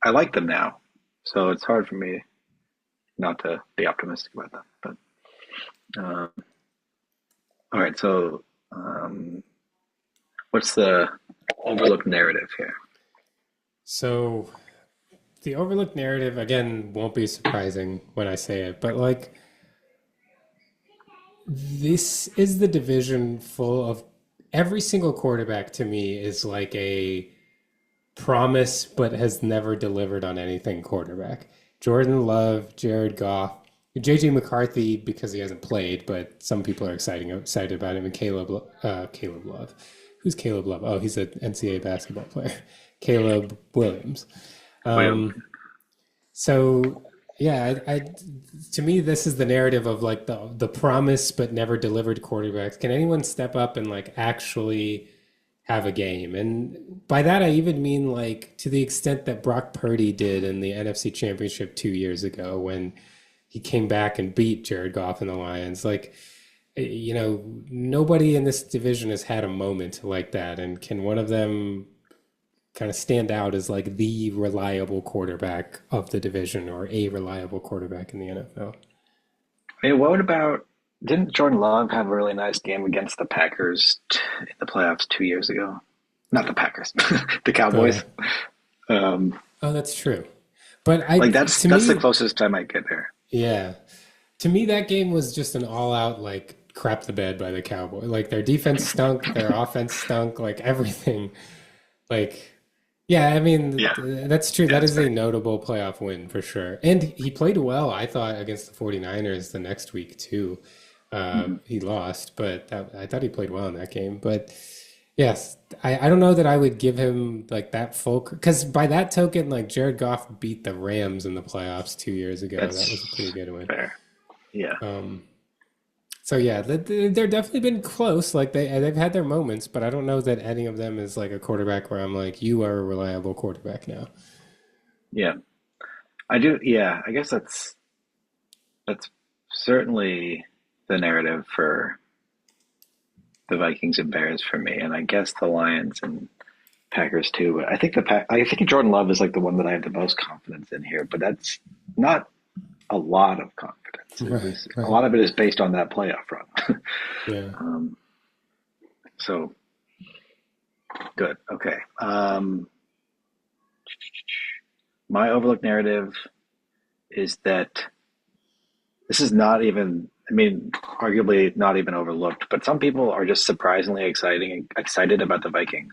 I like them now, so it's hard for me not to be optimistic about them. But all right, so what's the overlooked narrative here? So the overlooked narrative again won't be surprising when I say it, but like this is the division full of every single quarterback to me is like a promise but has never delivered on anything quarterback. Jordan Love, Jared Goff, JJ McCarthy because he hasn't played, but some people are excited about him, and Caleb Love. Who's Caleb Love? Oh, he's an NCAA basketball player. Caleb Williams. Williams. Um, so yeah, to me this is the narrative of like the promise but never delivered quarterbacks. Can anyone step up and like actually have a game? And by that I even mean like to the extent that Brock Purdy did in the NFC Championship 2 years ago when he came back and beat Jared Goff and the Lions. Like nobody in this division has had a moment like that. And can one of them kind of stand out as like the reliable quarterback of the division or a reliable quarterback in the NFL? I mean, what about didn't Jordan Love have a really nice game against the Packers in the playoffs 2 years ago? Not the Packers, the Oh yeah. Cowboys. Um, Oh, that's true. But I like that's to that's the me, closest I might get there. yeah. To me that game was just an all-out like crap the bed by the Cowboys. Like their defense stunk, their offense stunk, like everything. Like yeah, I mean Yeah, that's true. yeah, That that's is a fair. notable playoff win for sure. And he played well, I thought, against the 49ers the next week too. Mhm. He lost, but I thought he played well in that game. But yes, I don't know that I would give him like that full because by that token, like Jared Goff beat the Rams in the playoffs 2 years ago. That was a pretty That's good win. fair. Yeah, Um, so yeah, they're definitely been close. Like they've had their moments, but I don't know that any of them is like a quarterback where I'm like, you are a reliable quarterback now. yeah. I do. Yeah, I guess that's certainly the narrative for the Vikings and Bears for me, and I guess the Lions and Packers too. But I think Jordan Love is like the one that I have the most confidence in here. But that's not a lot of confidence. Right, A right. lot of it is based on that playoff run. Yeah. um, so good. Okay. My overlooked narrative is that this is not even. I mean, arguably not even overlooked, but some people are just surprisingly excited about the Vikings.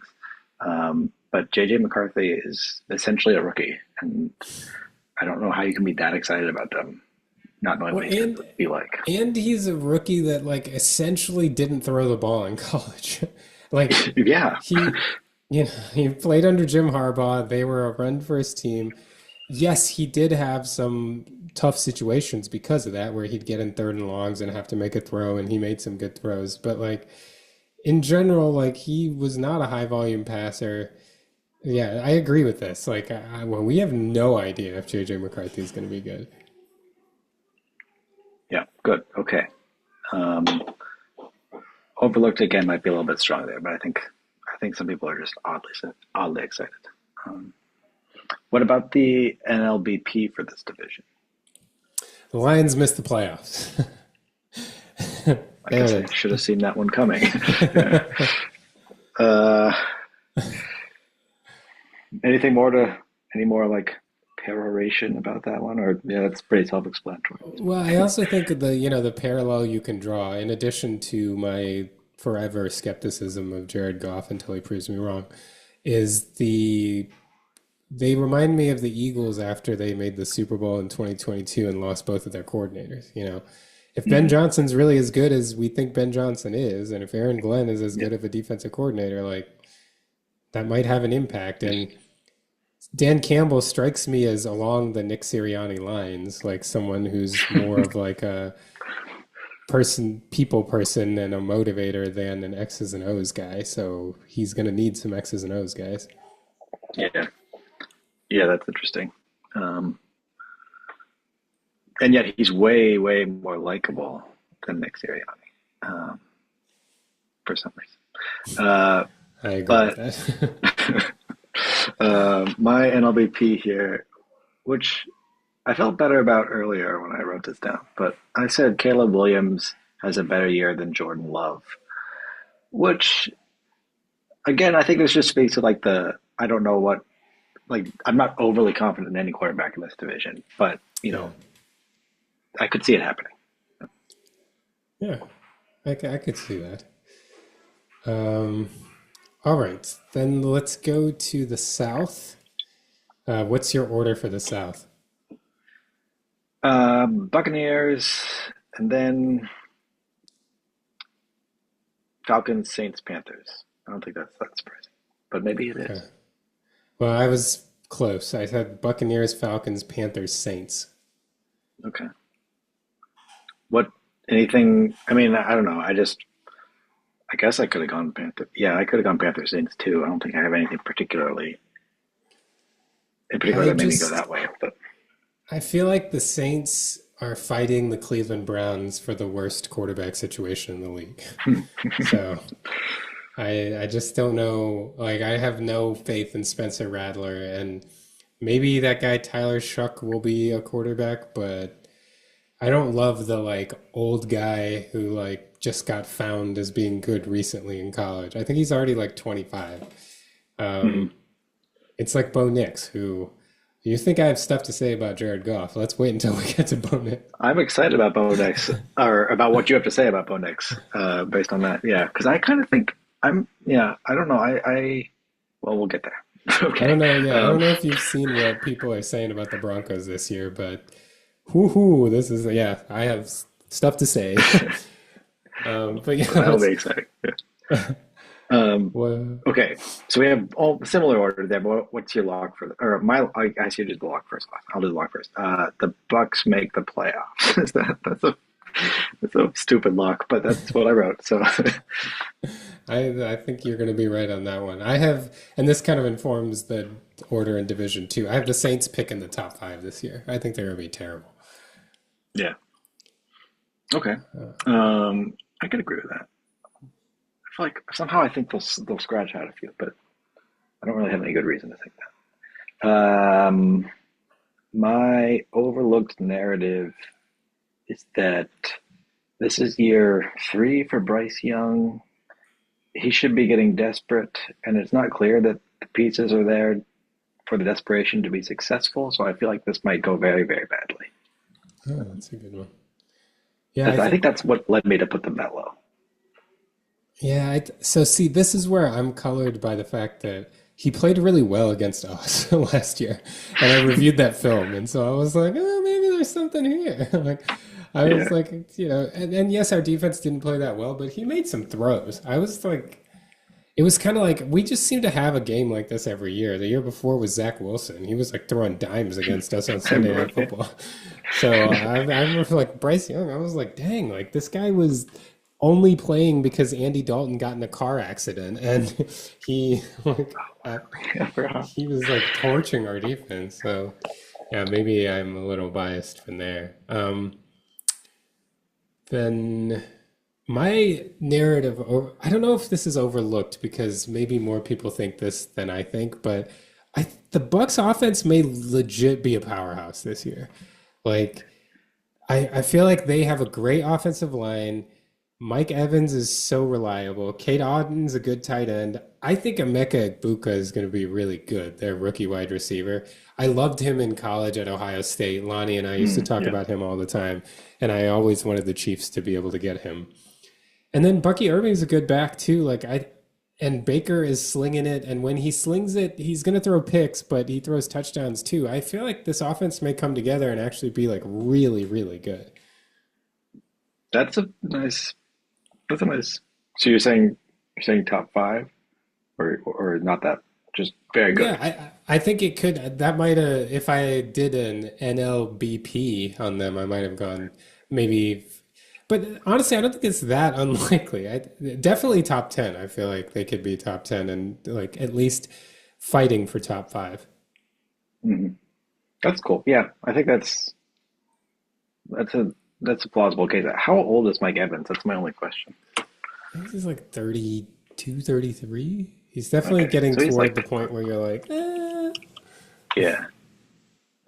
But JJ McCarthy is essentially a rookie, and I don't know how you can be that excited about them, not knowing Well, what he's going to be like. and he's a rookie that like essentially didn't throw the ball in college. Like Yeah, he, he played under Jim Harbaugh. They were a run first team. Yes, he did have some tough situations because of that, where he'd get in third and longs and have to make a throw, and he made some good throws. But like in general, like he was not a high volume passer. Yeah, I agree with this. Like, well, we have no idea if JJ McCarthy is going to be good. yeah, good. Okay. Um, Overlooked again might be a little bit strong there, but I think some people are just oddly excited. Um, what about the NLBP for this division? The Lions missed the playoffs. I There guess I it should have seen that one coming. Yeah. is. uh, anything more to any more like peroration about that one, or yeah, that's pretty self-explanatory. Well, I also think the parallel you can draw, in addition to my forever skepticism of Jared Goff until he proves me wrong, is they remind me of the Eagles after they made the Super Bowl in 2022 and lost both of their coordinators. If Ben Hmm. Johnson's really as good as we think Ben Johnson is, and if Aaron Glenn is as Yeah. good of a defensive coordinator, like that might have an impact. And Dan Campbell strikes me as along the Nick Sirianni lines, like someone who's more of like a people person and a motivator than an X's and O's guy. So he's going to need some X's and O's guys. Yeah. Yeah, that's interesting. Um, and yet he's way, way more likable than Nick Sirianni, for some reason. I agree with But that. my NLBP here, which I felt better about earlier when I wrote this down, but I said Caleb Williams has a better year than Jordan Love, which again, I think this just speaks to like I don't know what, like, I'm not overly confident in any quarterback in this division, but, Yeah. I could see it happening. Yeah. I could see that. Um, all right. Then let's go to the South. What's your order for the South? Buccaneers, and then Falcons, Saints, Panthers. I don't think that's that surprising, but maybe it Okay. is. Well, I was close. I said Buccaneers, Falcons, Panthers, Saints. Okay. What, anything? I mean, I don't know. I guess I could have gone Panther. Yeah, I could have gone Panthers Saints too. I don't think I have anything in particular I that made me go just that way. But I feel like the Saints are fighting the Cleveland Browns for the worst quarterback situation in the league. So I just don't know. Like I have no faith in Spencer Rattler, and maybe that guy Tyler Shuck will be a quarterback, but I don't love the like old guy who like just got found as being good recently in college. I think he's already like 25. mhm. Um, it's like Bo Nix, who you think I have stuff to say about Jared Goff. Let's wait until we get to Bo Nix. I'm excited about Bo Nix, or about what you have to say about Bo Nix, based on that. Yeah, because I kind of think Yeah, I don't know. Well, we'll get there. I Okay. don't know. Yeah, I don't Um, know if you've seen what people are saying about the Broncos this year, but whoo, this is yeah. I have stuff to say. But yeah, that'll be exciting. Yeah. Um, well, okay, so we have all similar order there. But what's your lock for or my? I guess you do the lock first. I'll do the lock first. The Bucks make the playoffs. That's a stupid lock, but that's what I wrote. So I think you're going to be right on that one. I have, and this kind of informs the order in Division Two. I have the Saints picking the top five this year. I think they're going to be terrible. yeah, okay. I could agree with that. I feel like somehow I think they'll scratch out a few, but I don't really have any good reason to think that. My overlooked narrative is that this is year three for Bryce Young. He should be getting desperate, and it's not clear that the pieces are there for the desperation to be successful. So I feel like this might go very, very badly. Oh, that's a good one. Yeah, I I think think. that's what led me to put them that low. Yeah, so see, this is where I'm colored by the fact that he played really well against us last year, and I reviewed that film, and so I was like, oh, maybe there's something here. Like, I was Yeah. like, and yes, our defense didn't play that well, but he made some throws. I was like, it was kind of like we just seem to have a game like this every year. The year before was Zach Wilson. He was like throwing dimes against us on Sunday Night Football. So I remember like Bryce Young. I was like, dang, like this guy was only playing because Andy Dalton got in a car accident, and he like he was like torching our defense. So yeah, maybe I'm a little biased from there. Then my narrative, I don't know if this is overlooked because maybe more people think this than I think, but the Bucks offense may legit be a powerhouse this year. Like I feel like they have a great offensive line. Mike Evans is so reliable. Kate Otten's a good tight end. I think Emeka Egbuka is going to be really good, their rookie wide receiver. I loved him in college at Ohio State. Lonnie and I used to talk Yeah. about him all the time, and I always wanted the Chiefs to be able to get him. And then Bucky Irving's a good back too. And Baker is slinging it, and when he slings it, he's going to throw picks, but he throws touchdowns too. I feel like this offense may come together and actually be like really, really good. That's a nice. That's a nice. So you're saying top five, or not that, just very good. Yeah, I think it could. That might have, if I did an NLBP on them, I might have gone maybe. But honestly, I don't think it's that unlikely. Definitely top 10. I feel like they could be top 10 and like at least fighting for top five. Hmm. That's cool. Yeah, I think that's a plausible case. How old is Mike Evans? That's my only question. I think he's like 32, 33. He's definitely Okay, getting so he's toward the like, point where you're like, yeah,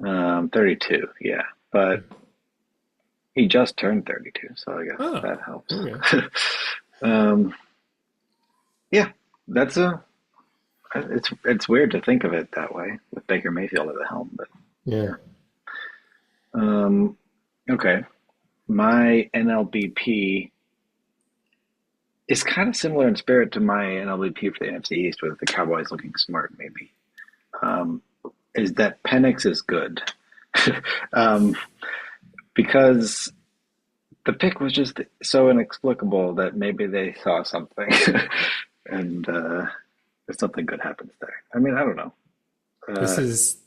32. Yeah, but he just turned 32, so I guess oh, that helps. okay. um, yeah, that's a. It's weird to think of it that way with Baker Mayfield at the helm, but Yeah. yeah. Um, okay, my NLBP is kind of similar in spirit to my NLBP for the NFC East, with the Cowboys looking smart, maybe. Um, is that Penix is good, um, because the pick was just so inexplicable that maybe they saw something, and something good happens there. I mean, I don't know. This Uh, is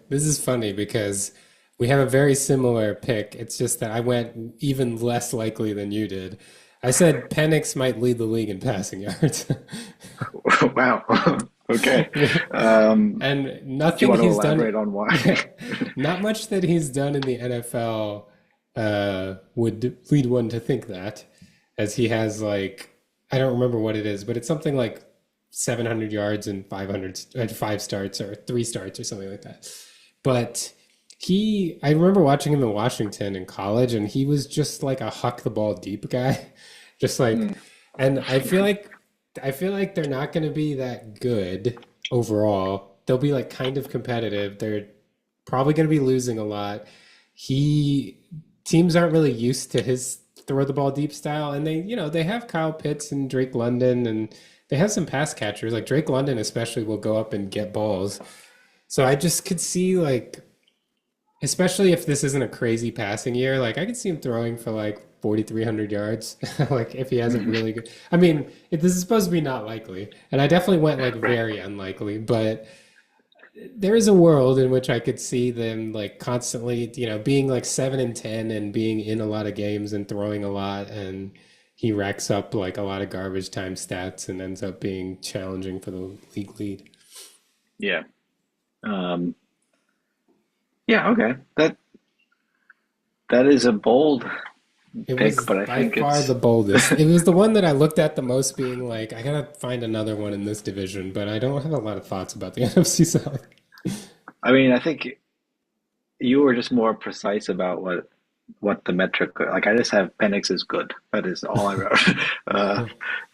this is funny because we have a very similar pick. It's just that I went even less likely than you did. I said Penix might lead the league in passing yards. wow. Okay. Um, And do you nothing want to he's done, elaborate on why? not much that he's done in the NFL would lead one to think that, as he has like, I don't remember what it is, but it's something like 700 yards and 500, 5 starts or 3 starts or something like that. But I remember watching him in Washington in college, and he was just like a huck the ball deep guy, just like, Hmm. and I feel like they're not going to be that good overall. They'll be like kind of competitive. They're probably going to be losing a lot. He Teams aren't really used to his throw the ball deep style, and they have Kyle Pitts and Drake London, and they have some pass catchers like Drake London especially will go up and get balls. So I just could see like, especially if this isn't a crazy passing year, like I could see him throwing for like 4,300 yards. Like if he has a really good, I mean, this is supposed to be not likely, and I definitely went like Right. very unlikely, but there is a world in which I could see them like constantly, being like 7-10 and being in a lot of games and throwing a lot, and he racks up like a lot of garbage time stats and ends up being challenging for the league lead. Yeah. Um, yeah. Okay. That is a bold It pick, was but I by think far it's. the boldest. It was the one that I looked at the most, being like, I gotta find another one in this division, but I don't have a lot of thoughts about the NFC South. I mean, I think you were just more precise about what the metric. Like I just have Penix is good. That is all I wrote. Uh,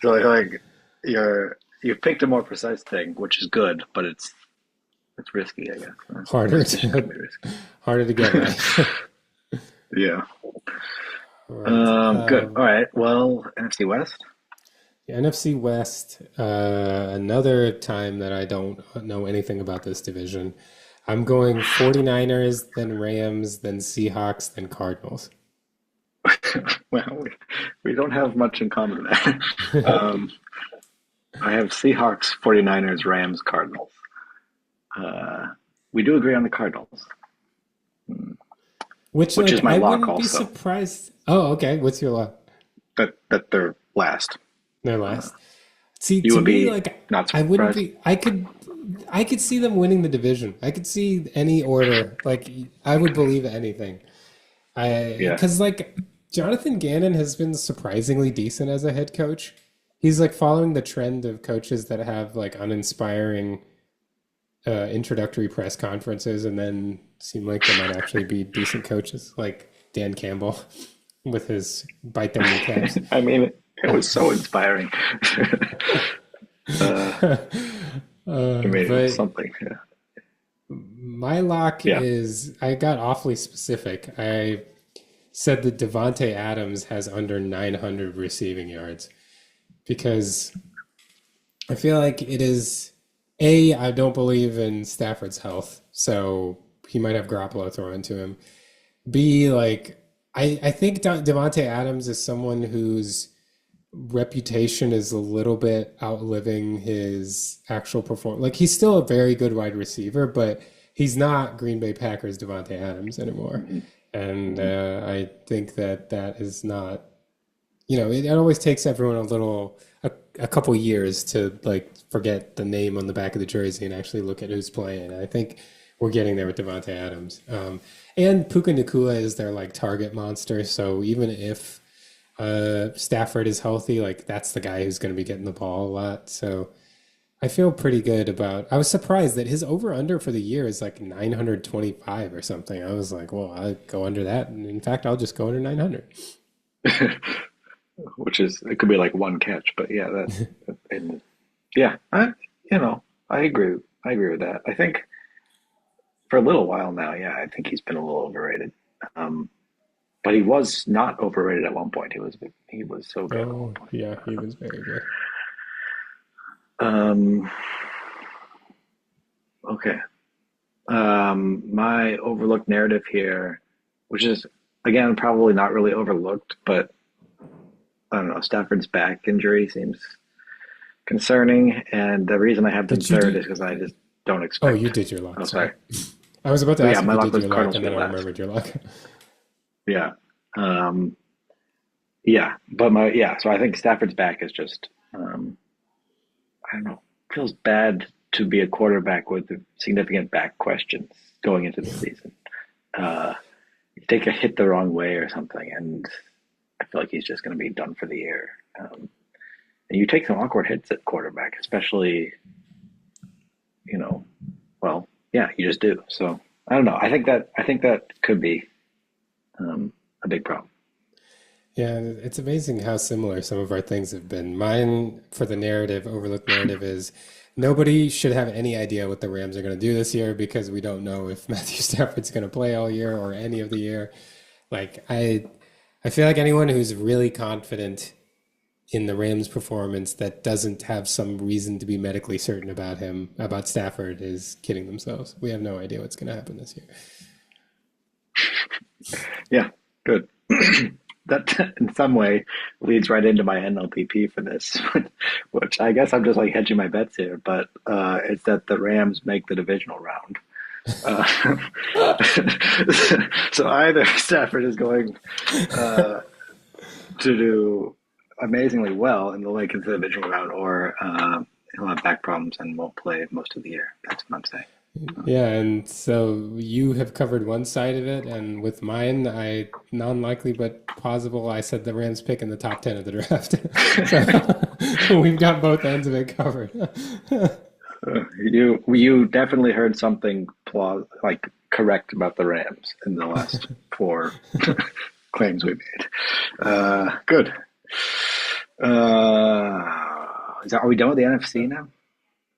so like you picked a more precise thing, which is good, but it's risky, I guess. The Harder decision can to be risky. harder to get right. Yeah. All right. Good. All right. Well, NFC West. The NFC West, another time that I don't know anything about this division. I'm going 49ers, then Rams, then Seahawks, then Cardinals. Well, we don't have much in common there. Um, I have Seahawks, 49ers, Rams, Cardinals. Uh, we do agree on the Cardinals, Which, which is like, my I lock wouldn't be also. surprised. Oh, okay. What's your luck? That they're last. Their Uh, last. See, you to would me, be like, not I wouldn't surprised. be. I could see them winning the division. I could see any order. Like, I would believe anything. Yeah. Because like Jonathan Gannon has been surprisingly decent as a head coach. He's like following the trend of coaches that have like uninspiring introductory press conferences and then seem like they might actually be decent coaches, like Dan Campbell with his bite their kneecaps. I mean, it was so inspiring. uh, I mean, it was But something. Yeah. my lock Yeah. is, I got awfully specific. I said that Devontae Adams has under 900 receiving yards because I feel like it is I don't believe in Stafford's health, so he might have Garoppolo thrown to him. B, like I think Devontae Adams is someone whose reputation is a little bit outliving his actual performance. Like he's still a very good wide receiver, but he's not Green Bay Packers Devontae Adams anymore. Mm-hmm. And Mm-hmm. I think that that is not, it always takes everyone a couple years to like forget the name on the back of the jersey and actually look at who's playing. I think we're getting there with Devontae Adams. And Puka Nacua is their like target monster. So even if Stafford is healthy, like that's the guy who's going to be getting the ball a lot. So I feel pretty good about. I was surprised that his over under for the year is like 925 or something. I was like, well, I'll go under that. And in fact, I'll just go under 900. Which is it could be like one catch, but yeah, and yeah, I agree. I agree with that. I think for a little while now, yeah, I think he's been a little overrated. Um, but he was not overrated at one point. He was so good at one Oh, point. yeah, he was very good. Um, okay. My overlooked narrative here, which is again probably not really overlooked, but I don't know. Stafford's back injury seems concerning, and the reason I have them Did you third do? is because I just don't Oh, you expect. did your Oh, lock. Sorry. sorry. I was about to Oh yeah, ask if my you luck did was your lock, Cardinals and to then be I last. remembered your lock. Yeah. Um, yeah, but so I think Stafford's back is just I don't know. Feels bad to be a quarterback with significant back questions going into the season. Uh, you take a hit the wrong way or something, and I feel like he's just going to be done for the year. And you take some awkward hits at quarterback, especially, you know, well, yeah, you just do. So I don't know. I think that could be a big problem. Yeah, it's amazing how similar some of our things have been. Mine for the narrative, overlooked narrative, is nobody should have any idea what the Rams are going to do this year because we don't know if Matthew Stafford's going to play all year or any of the year. Like I feel like anyone who's really confident in the Rams' performance that doesn't have some reason to be medically certain about him, about Stafford, is kidding themselves. We have no idea what's going to happen this year. Yeah, good. That in some way leads right into my NLPP for this, which I guess I'm just like hedging my bets here, but it's that the Rams make the divisional round. Uh, so either Stafford is going uh, to do amazingly well and they'll make it to the divisional round, or he'll have back problems and won't play most of the year. That's what I'm saying. Yeah, and so you have covered one side of it, and with mine, I non-likely but plausible, I said the Rams pick in the top 10 of the draft. So we've got both ends of it covered. You definitely heard something like correct about the Rams in the last four claims we made. Good. Are we done with the NFC now?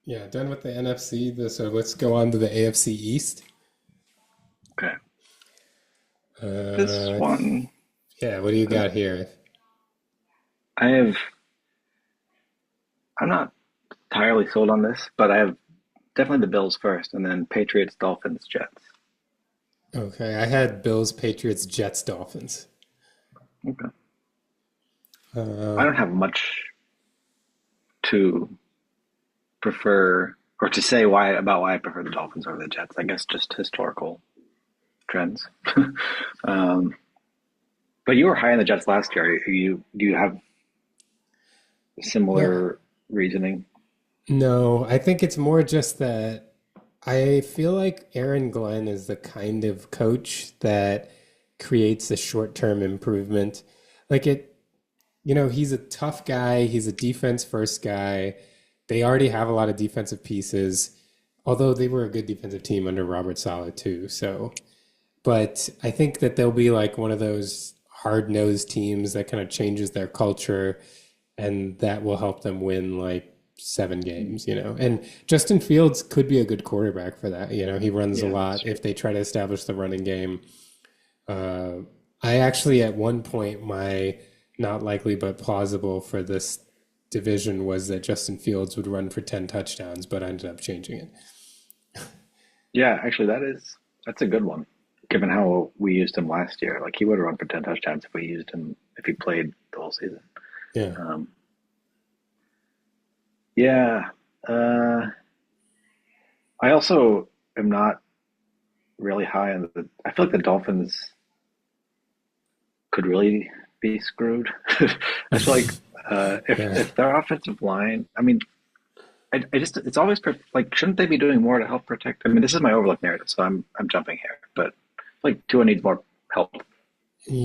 Yeah, done with the NFC. So let's go on to the AFC East. Okay. This Uh, one, yeah, what do you uh, got here? I have. I'm not entirely sold on this, but I have definitely the Bills first, and then Patriots, Dolphins, Jets. Okay, I had Bills, Patriots, Jets, Dolphins. Okay. I Um, don't have much to prefer or to say why I prefer the Dolphins over the Jets. I guess just historical trends. um, but you were high on the Jets last year. Do you have yeah, similar reasoning? no, I think it's more just that I feel like Aaron Glenn is the kind of coach that creates a short-term improvement. Like he's a tough guy, he's a defense first guy. They already have a lot of defensive pieces, although they were a good defensive team under Robert Saleh too. So, but I think that they'll be like one of those hard-nosed teams that kind of changes their culture and that will help them win like 7 games. And Justin Fields could be a good quarterback for that. He runs a Yeah, that's lot true. if they try to establish the running game. I actually, at one point, my not likely but plausible for this division was that Justin Fields would run for 10 touchdowns, but I ended up changing it. Yeah, actually, that's a good one. Given how we used him last year, like he would have run for 10 touchdowns if we used him if he played the whole season. Yeah. Um, yeah, uh, I also am not really high on the. I feel like the Dolphins could really be screwed. I feel like Yeah. if their offensive line, I mean, I just it's always like shouldn't they be doing more to help protect? I mean, this is my overlook narrative, so I'm jumping here, but like Tua needs more help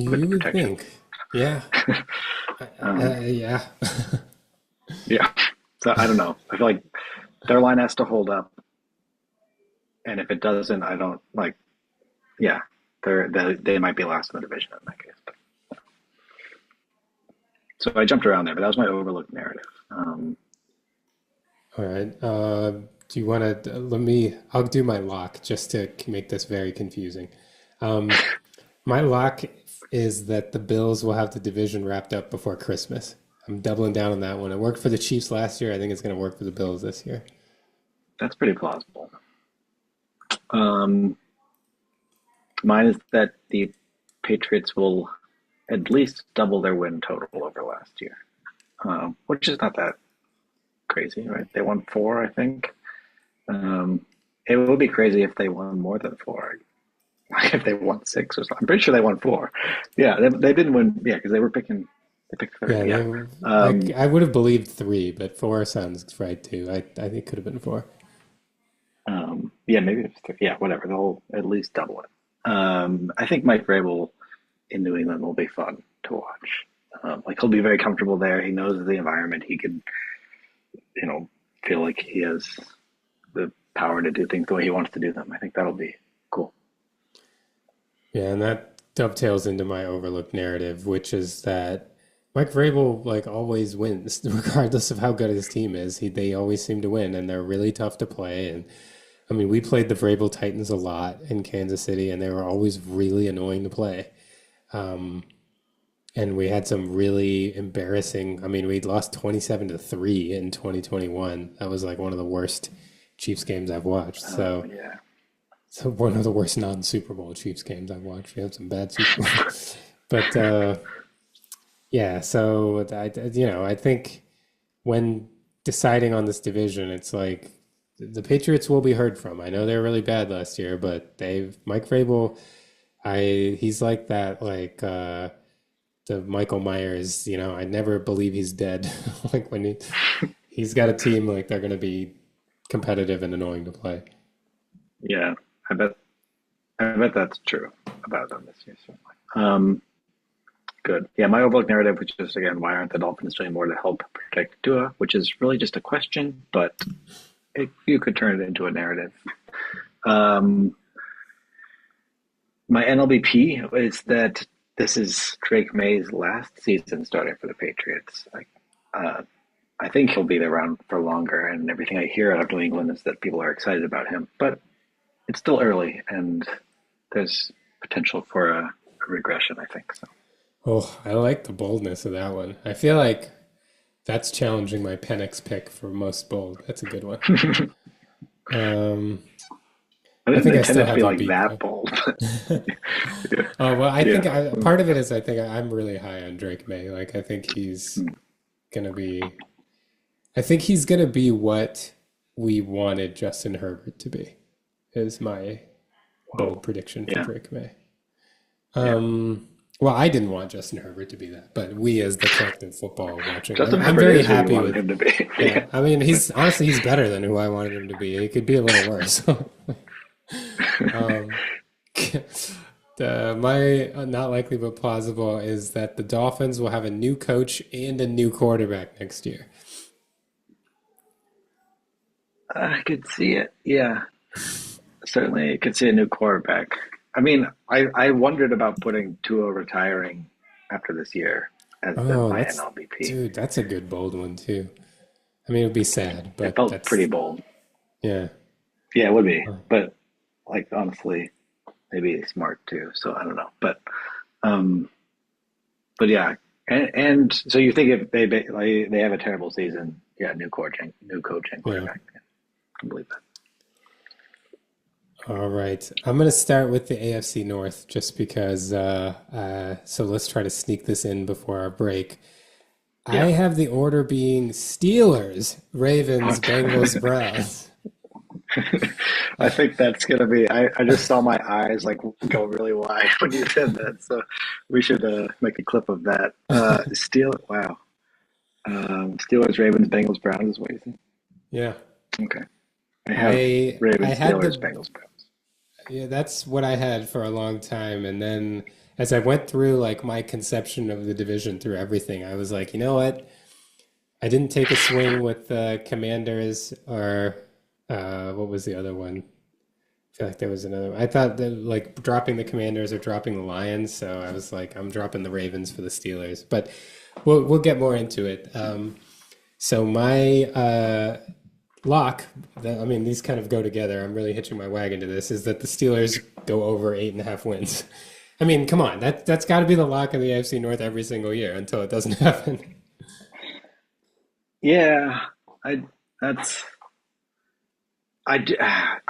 with the You would protection. think. Yeah. Um, Yeah. yeah, so I don't know. I feel like their line has to hold up, and if it doesn't, I don't like. Yeah, they might be last in the division in that case. But, so I jumped around there, but that was my overlook narrative. All right. Do you want to let me? I'll do my lock just to make this very confusing. Um, my lock is that the Bills will have the division wrapped up before Christmas. I'm doubling down on that one. It worked for the Chiefs last year. I think it's going to work for the Bills this year. That's pretty plausible. Um, Mine is that the Patriots will at least double their win total over last year, which is not that crazy, right? They won four, I think. It would be crazy if they won more than four. If they won six or something. I'm pretty sure they won four. Yeah, they didn't win. Yeah, because they picked third. Yeah, Yeah. I would have believed three, but four sounds right too. I think it could have been four. Yeah, maybe it's yeah, whatever. They'll at least double it. I think Mike Vrabel in New England will be fun to watch. Like he'll be very comfortable there. He knows the environment. He could, you know, feel like he has the power to do things the way he wants to do them. I think that'll be cool. Yeah, and that dovetails into my overlooked narrative, which is that Mike Vrabel like always wins, regardless of how good his team is. They always seem to win, and they're really tough to play. And I mean, we played the Vrabel Titans a lot in Kansas City, and they were always really annoying to play. Um, and we had some really embarrassing. I mean, we lost 27-3 in 2021. That was like one of the worst Chiefs games I've watched. Oh So yeah, so one of the worst non-Super Bowl Chiefs games I've watched. We had some bad Super Bowl, but yeah. So I think when deciding on this division, it's like the Patriots will be heard from. I know they were really bad last year, but they've Mike Vrabel. He's like that, like the Michael Myers. I never believe he's dead. Like when he's got a team, like they're going to be competitive and annoying to play. yeah. I bet I bet that's true about them this year. Certainly. Good. Yeah, my overlook narrative, which is again, why aren't the Dolphins doing more to help protect Tua? Which is really just a question, but you could turn it into a narrative. Um, my NLBP is that this is Drake May's last season starting for the Patriots. Uh, I think he'll be around for longer, and everything I hear out of New England is that people are excited about him. But it's still early, and there's potential for a regression, I think. So Oh, I like the boldness of that one. I feel like that's challenging my Penix pick for most bold. That's a good one. Um, I I think think they I still tended to have be you like beat that though. bold. yeah. Oh well, I think Yeah. part of it is I think I'm really high on Drake May. Like I think he's gonna be. I think he's gonna be what we wanted Justin Herbert to be. Is my bold Whoa. prediction for Yeah. Drake May. Yeah. Well, I didn't want Justin Herbert to be that, but we as the collective football watching, Justin I'm Herbert very is who you happy wanted with. him to be. Yeah, yeah. I mean, he's honestly he's better than who I wanted him to be. He could be a little worse. um, my not likely but plausible is that the Dolphins will have a new coach and a new quarterback next year. I could see it. Yeah. Certainly could see a new quarterback. I mean, I wondered about putting Tua retiring after this year as Oh, my that's NLBP. dude, that's a good bold one too. I mean, it would be sad, It but felt pretty that's bold. yeah. Yeah, it would be. But like honestly, maybe smart too. So I don't know. But Um, but yeah, and so you think if they have a terrible season, yeah, new coach and Yeah. quarterback, yeah, I can believe that. All right. I'm going to start with the AFC North just because, so let's try to sneak this in before our break. I Yeah. have the order being Steelers, Ravens, Bengals, Browns. I think that's gonna be. I just saw my eyes like go really wide when you said that. So we should make a clip of that. Wow. Steelers, Ravens, Bengals, Browns is what you think? Yeah. Okay. I have I Ravens, had Steelers, the Bengals, Browns. Yeah, that's what I had for a long time. And then as I went through like my conception of the division through everything, I was like, you know what? I didn't take a swing with the Commanders or what was the other one? I feel like there was another one. I thought that like dropping the Commanders or dropping the Lions, so I was like, I'm dropping the Ravens for the Steelers. But we'll get more into it. So my lock, I mean, these kind of go together. I'm really hitching my wagon to this. Is that the Steelers go over 8.5 wins? I mean, come on, that's got to be the lock of the AFC North every single year until it doesn't happen. Yeah, I that's I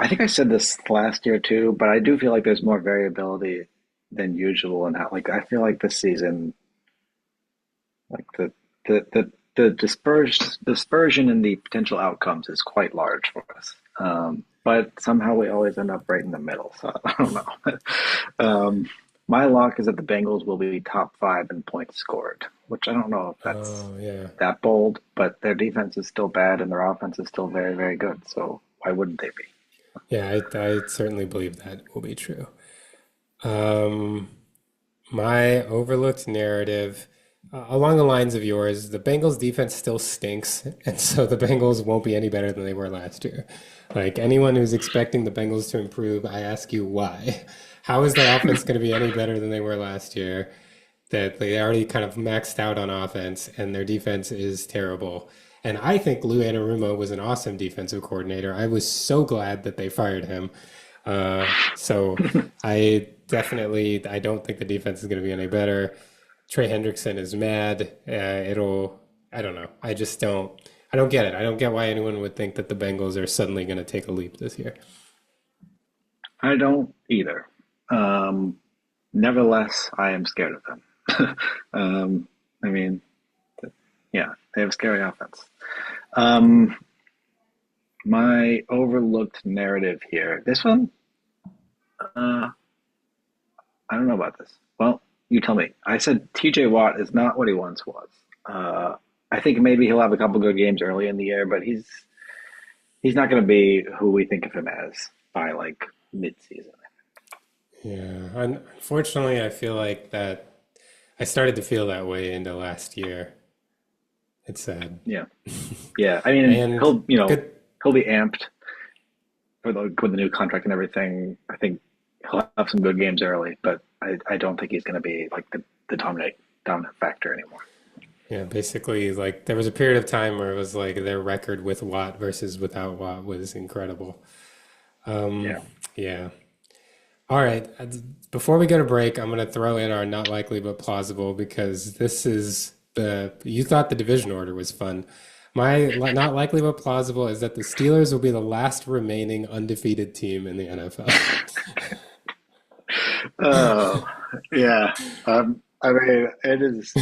think I said this last year too, but I do feel like there's more variability than usual, and how like I feel like this season, like the dispersion in the potential outcomes is quite large for us. But somehow we always end up right in the middle. So I don't know. My lock is that the Bengals will be top five in points scored, which I don't know if that's Oh yeah, that bold, but their defense is still bad and their offense is still very, very good. So why wouldn't they be? yeah, I certainly believe that will be true. Um, my overlooked narrative, along the lines of yours, the Bengals defense still stinks, and so the Bengals won't be any better than they were last year. Like anyone who's expecting the Bengals to improve, I ask you why. How is their offense going to be any better than they were last year? That they already kind of maxed out on offense, and their defense is terrible. And I think Lou Anarumo was an awesome defensive coordinator. I was so glad that they fired him. So I don't think the defense is going to be any better. Trey Hendrickson is mad. I don't know. I don't get it. I don't get why anyone would think that the Bengals are suddenly going to take a leap this year. I don't either. Um, Nevertheless, I am scared of them. I mean, yeah, they have a scary offense. Um, my overlooked narrative here. This one, uh, I don't know about this. Well, you tell me. I said TJ Watt is not what he once was. Uh, I think maybe he'll have a couple good games early in the year, but he's not going to be who we think of him as by like mid-season. Yeah, unfortunately, I feel like that. I started to feel that way into last year. It's sad. Yeah, yeah. I mean, And good. he'll be amped for with the new contract and everything. I think he'll have some good games early, but I don't think he's going to be like the dominant factor anymore. Yeah, basically, like there was a period of time where it was like their record with Watt versus without Watt was incredible. Um, Yeah. yeah. All right. Before we go to break, I'm going to throw in our not likely but plausible because this is you thought the division order was fun. My not likely but plausible is that the Steelers will be the last remaining undefeated team in the NFL. Oh, yeah. I mean, it is.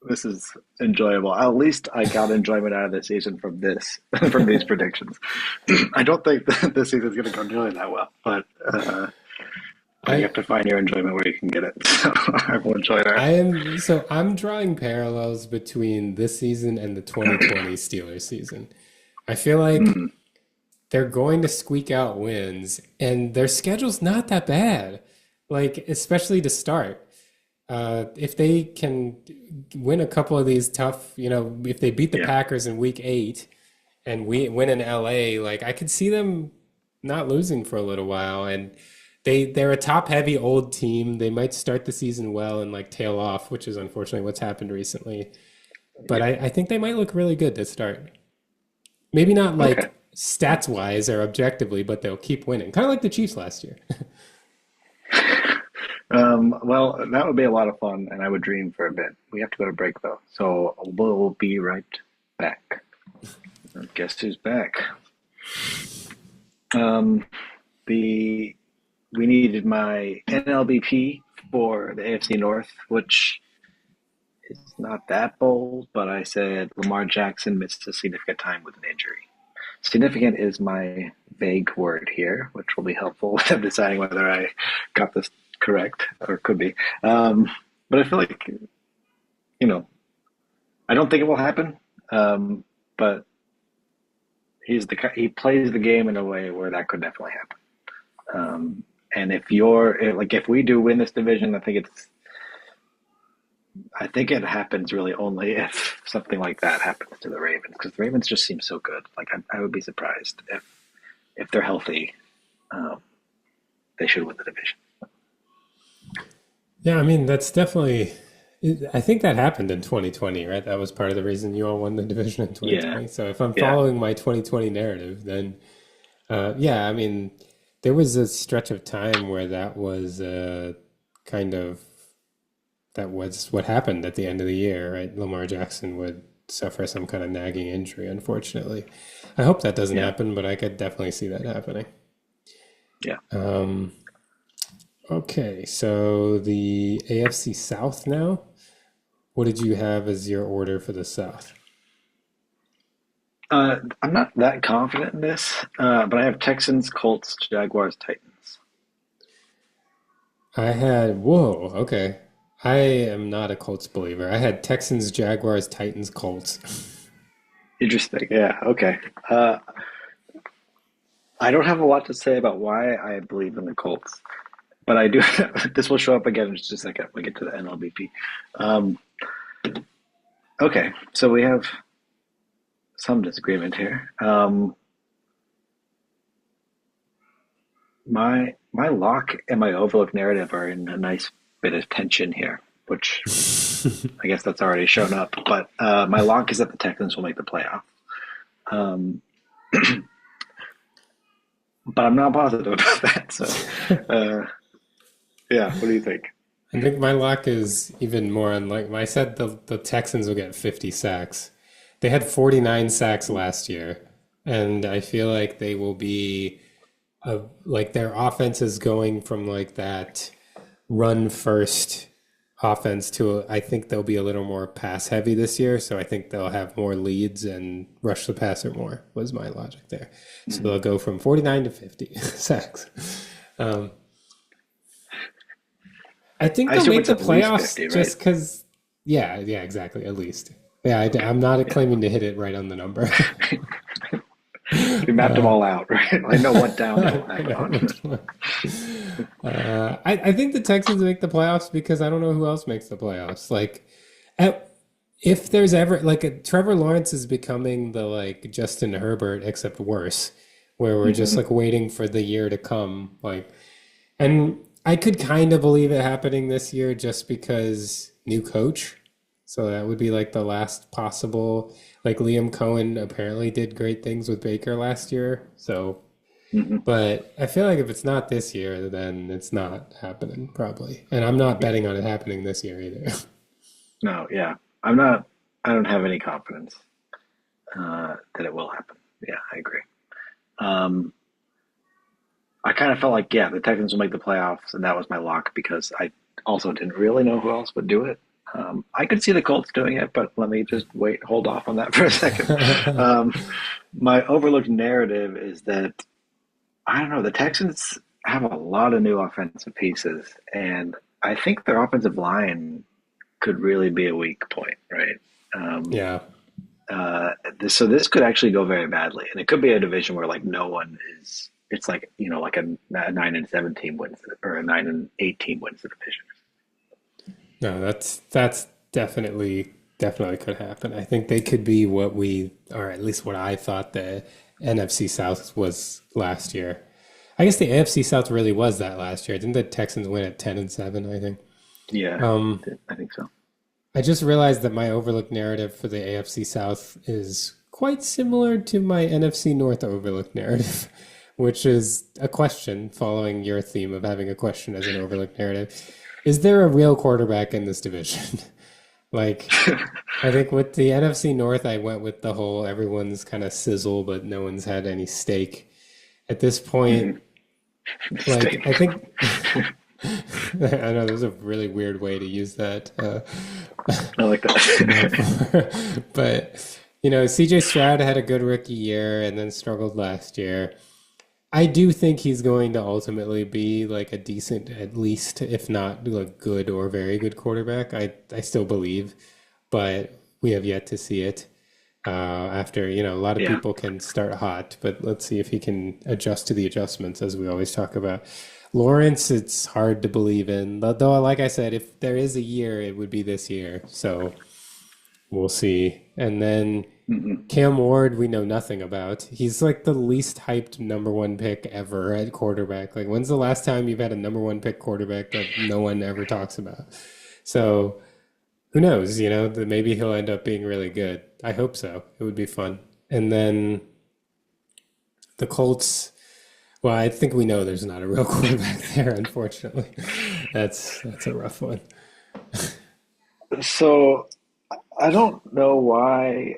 This is enjoyable. At least I got enjoyment out of the season from this, from these predictions. I don't think that this season's going to go nearly that well, but you I have to find your enjoyment where you can get it. So I will enjoy that. I'm drawing parallels between this season and the 2020 Steelers season. I feel like Mm, they're going to squeak out wins, and their schedule's not that bad. Like, especially to start. If they can win a couple of these tough, if they beat the yeah, Packers in week 8 and we win in LA, like I could see them not losing for a little while. And they're a top heavy old team. They might start the season well and like tail off, which is unfortunately what's happened recently. But yeah. I think they might look really good to start. Maybe not Okay. like stats wise or objectively, but they'll keep winning. Kind of like the Chiefs last year. Well, that would be a lot of fun, and I would dream for a bit. We have to go to break though, so we'll be right back. Guess who's back? Um, the we needed my NLBP for the AFC North, which is not that bold, but I said Lamar Jackson missed a significant time with an injury. Significant is my vague word here, which will be helpful with them deciding whether I got this correct or could be. But I feel like, you know, I don't think it will happen. But he plays the game in a way where that could definitely happen. And if we do win this division, I think it happens really only if something like that happens to the Ravens, because the Ravens just seem so good. Like I would be surprised if they're healthy, um, they should win the division. Yeah, I mean, that's definitely, I think that happened in 2020, right? That was part of the reason you all won the division in Yeah, 2020. So if I'm yeah, following my 2020 narrative, then yeah, I mean, there was a stretch of time where that was kind of, that was what happened at the end of the year, right? Lamar Jackson would suffer some kind of nagging injury, unfortunately. I hope that doesn't yeah, happen, but I could definitely see that happening. yeah. Um, okay, so the AFC South now. What did you have as your order for the South? I'm not that confident in this, but I have Texans, Colts, Jaguars, Titans. I had, whoa, okay. I am not a Colts believer. I had Texans, Jaguars, Titans, Colts. Interesting. Yeah. Okay. I don't have a lot to say about why I believe in the Colts, but I do. This will show up again in just a second. When we get to the NLBP. Um, okay. So we have some disagreement here. My lock and my overlook narrative are in a nice bit of tension here, which I guess that's already shown up. But my lock is that the Texans will make the playoff. Um, but I'm not positive about that. So, uh, yeah, what do you think? I think my lock is even more unlike, I said the Texans will get 50 sacks. They had 49 sacks last year, and I feel like they will be like their offense is going from like that run first offense to I think they'll be a little more pass heavy this year. So I think they'll have more leads and rush the passer more was my logic there. So Mhm. they'll go from 49 to 50 sacks. Um, I think I they'll assume make it's the at least playoffs 50, right? just because, yeah, yeah, exactly, at least. Yeah, I'm not Yeah. claiming to hit it right on the number. We mapped them uh, all out, right? I know what down it will I happen know on. which one. I think the Texans make the playoffs because I don't know who else makes the playoffs. Like, at, if there's ever like Trevor Lawrence is becoming the like Justin Herbert except worse, where we're just Hmm. like waiting for the year to come. Like, and I could kind of believe it happening this year just because new coach. So that would be like the last possible. Like Liam Cohen apparently did great things with Baker last year. So Hmm. but I feel like if it's not this year, then it's not happening probably. And I'm not Yeah. betting on it happening this year either. No, yeah. I'm not, I don't have any confidence that it will happen. Yeah, I agree. Um, I kind of felt like, yeah, the Texans will make the playoffs, and that was my lock because I also didn't really know who else would do it. I could see the Colts doing it, but let me just hold off on that for a second. Um, my overlooked narrative is that I don't know. The Texans have a lot of new offensive pieces, and I think their offensive line could really be a weak point, right? Um, Yeah. uh, so this could actually go very badly, and it could be a division where like no one is. It's like like a 9-7 team wins, or a 9-8 team wins the division. No, that's definitely could happen. I think they could be what we or at least what I thought the NFC South was last year. I guess the AFC South really was that last year. Didn't the Texans win at 10-7, I think? Yeah, Um, I think so. I just realized that my overlook narrative for the AFC South is quite similar to my NFC North overlook narrative, which is a question following your theme of having a question as an overlooked narrative. Is there a real quarterback in this division? Like, I think with the NFC North, I went with the whole everyone's kind of sizzle, but no one's had any stake. At this point, Mhm. like, Steak. I think I know there's a really weird way to use that I like that. metaphor, but CJ Stroud had a good rookie year and then struggled last year. I do think he's going to ultimately be like a decent, at least, if not like good or very good quarterback. I still believe, but we have yet to see it. After, a lot of Yeah. people can start hot, but let's see if he can adjust to the adjustments as we always talk about. Lawrence, it's hard to believe in, though, like I said, if there is a year, it would be this year. So we'll see. And then Mhm. Cam Ward, we know nothing about. He's like the least hyped number one pick ever at quarterback. Like, when's the last time you've had a number one pick quarterback that no one ever talks about? So, who knows? That maybe he'll end up being really good. I hope so. It would be fun. And then the Colts, well, I think we know there's not a real quarterback there, unfortunately. That's a rough one. So I don't know why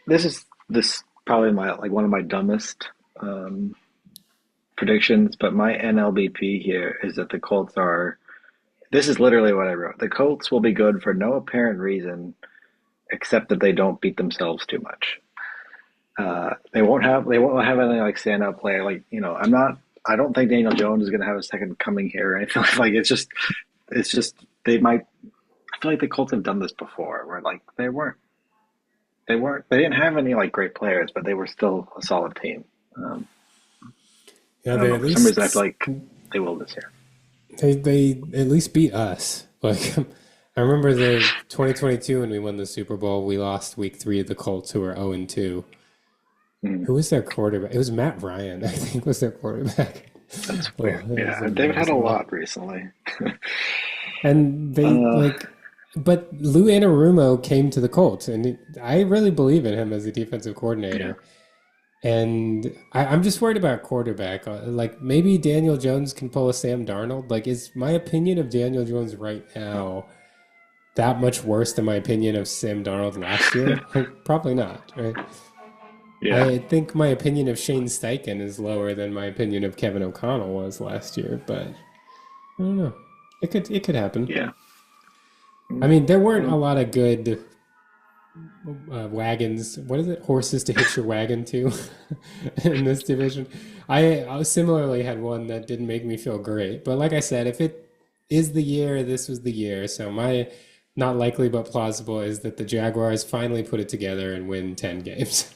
this probably my like one of my dumbest um, predictions, but my NLBP here is that the Colts are. This is literally what I wrote. The Colts will be good for no apparent reason except that they don't beat themselves too much. They won't have any like standout player. Like I don't think Daniel Jones is going to have a second coming here or anything. Like it's just they might. I feel like the Colts have done this before, where like they didn't have any like great players, but they were still a solid team. Um, Yeah, I don't they know. at For some reason, I feel least like they will this year. they at least beat us. Like I remember the 2022 when we won the Super Bowl, we lost week 3 of the Colts who were 0 and 2. Mm, Who was their quarterback? It was Matt Ryan, I think was their quarterback. that's Oh, weird. that was Yeah, they've had a embarrassing. lot recently. And they Uh, like, but Lou Anarumo came to the Colts, and I really believe in him as a defensive yeah, coordinator. And I'm just worried about quarterback. Like maybe Daniel Jones can pull a Sam Darnold. Like, is my opinion of Daniel Jones right now that much worse than my opinion of Sam Darnold last year? Like, probably not, right? yeah, I think my opinion of Shane Steichen is lower than my opinion of Kevin O'Connell was last year, but I don't know. It could happen. yeah. I Mm, mean, there weren't a well, lot of good wagons. What is it? Horses to hitch your wagon to in this division. I similarly had one that didn't make me feel great. But like I said, if it is the year, this was the year. So my not likely but plausible is that the Jaguars finally put it together and win 10 games.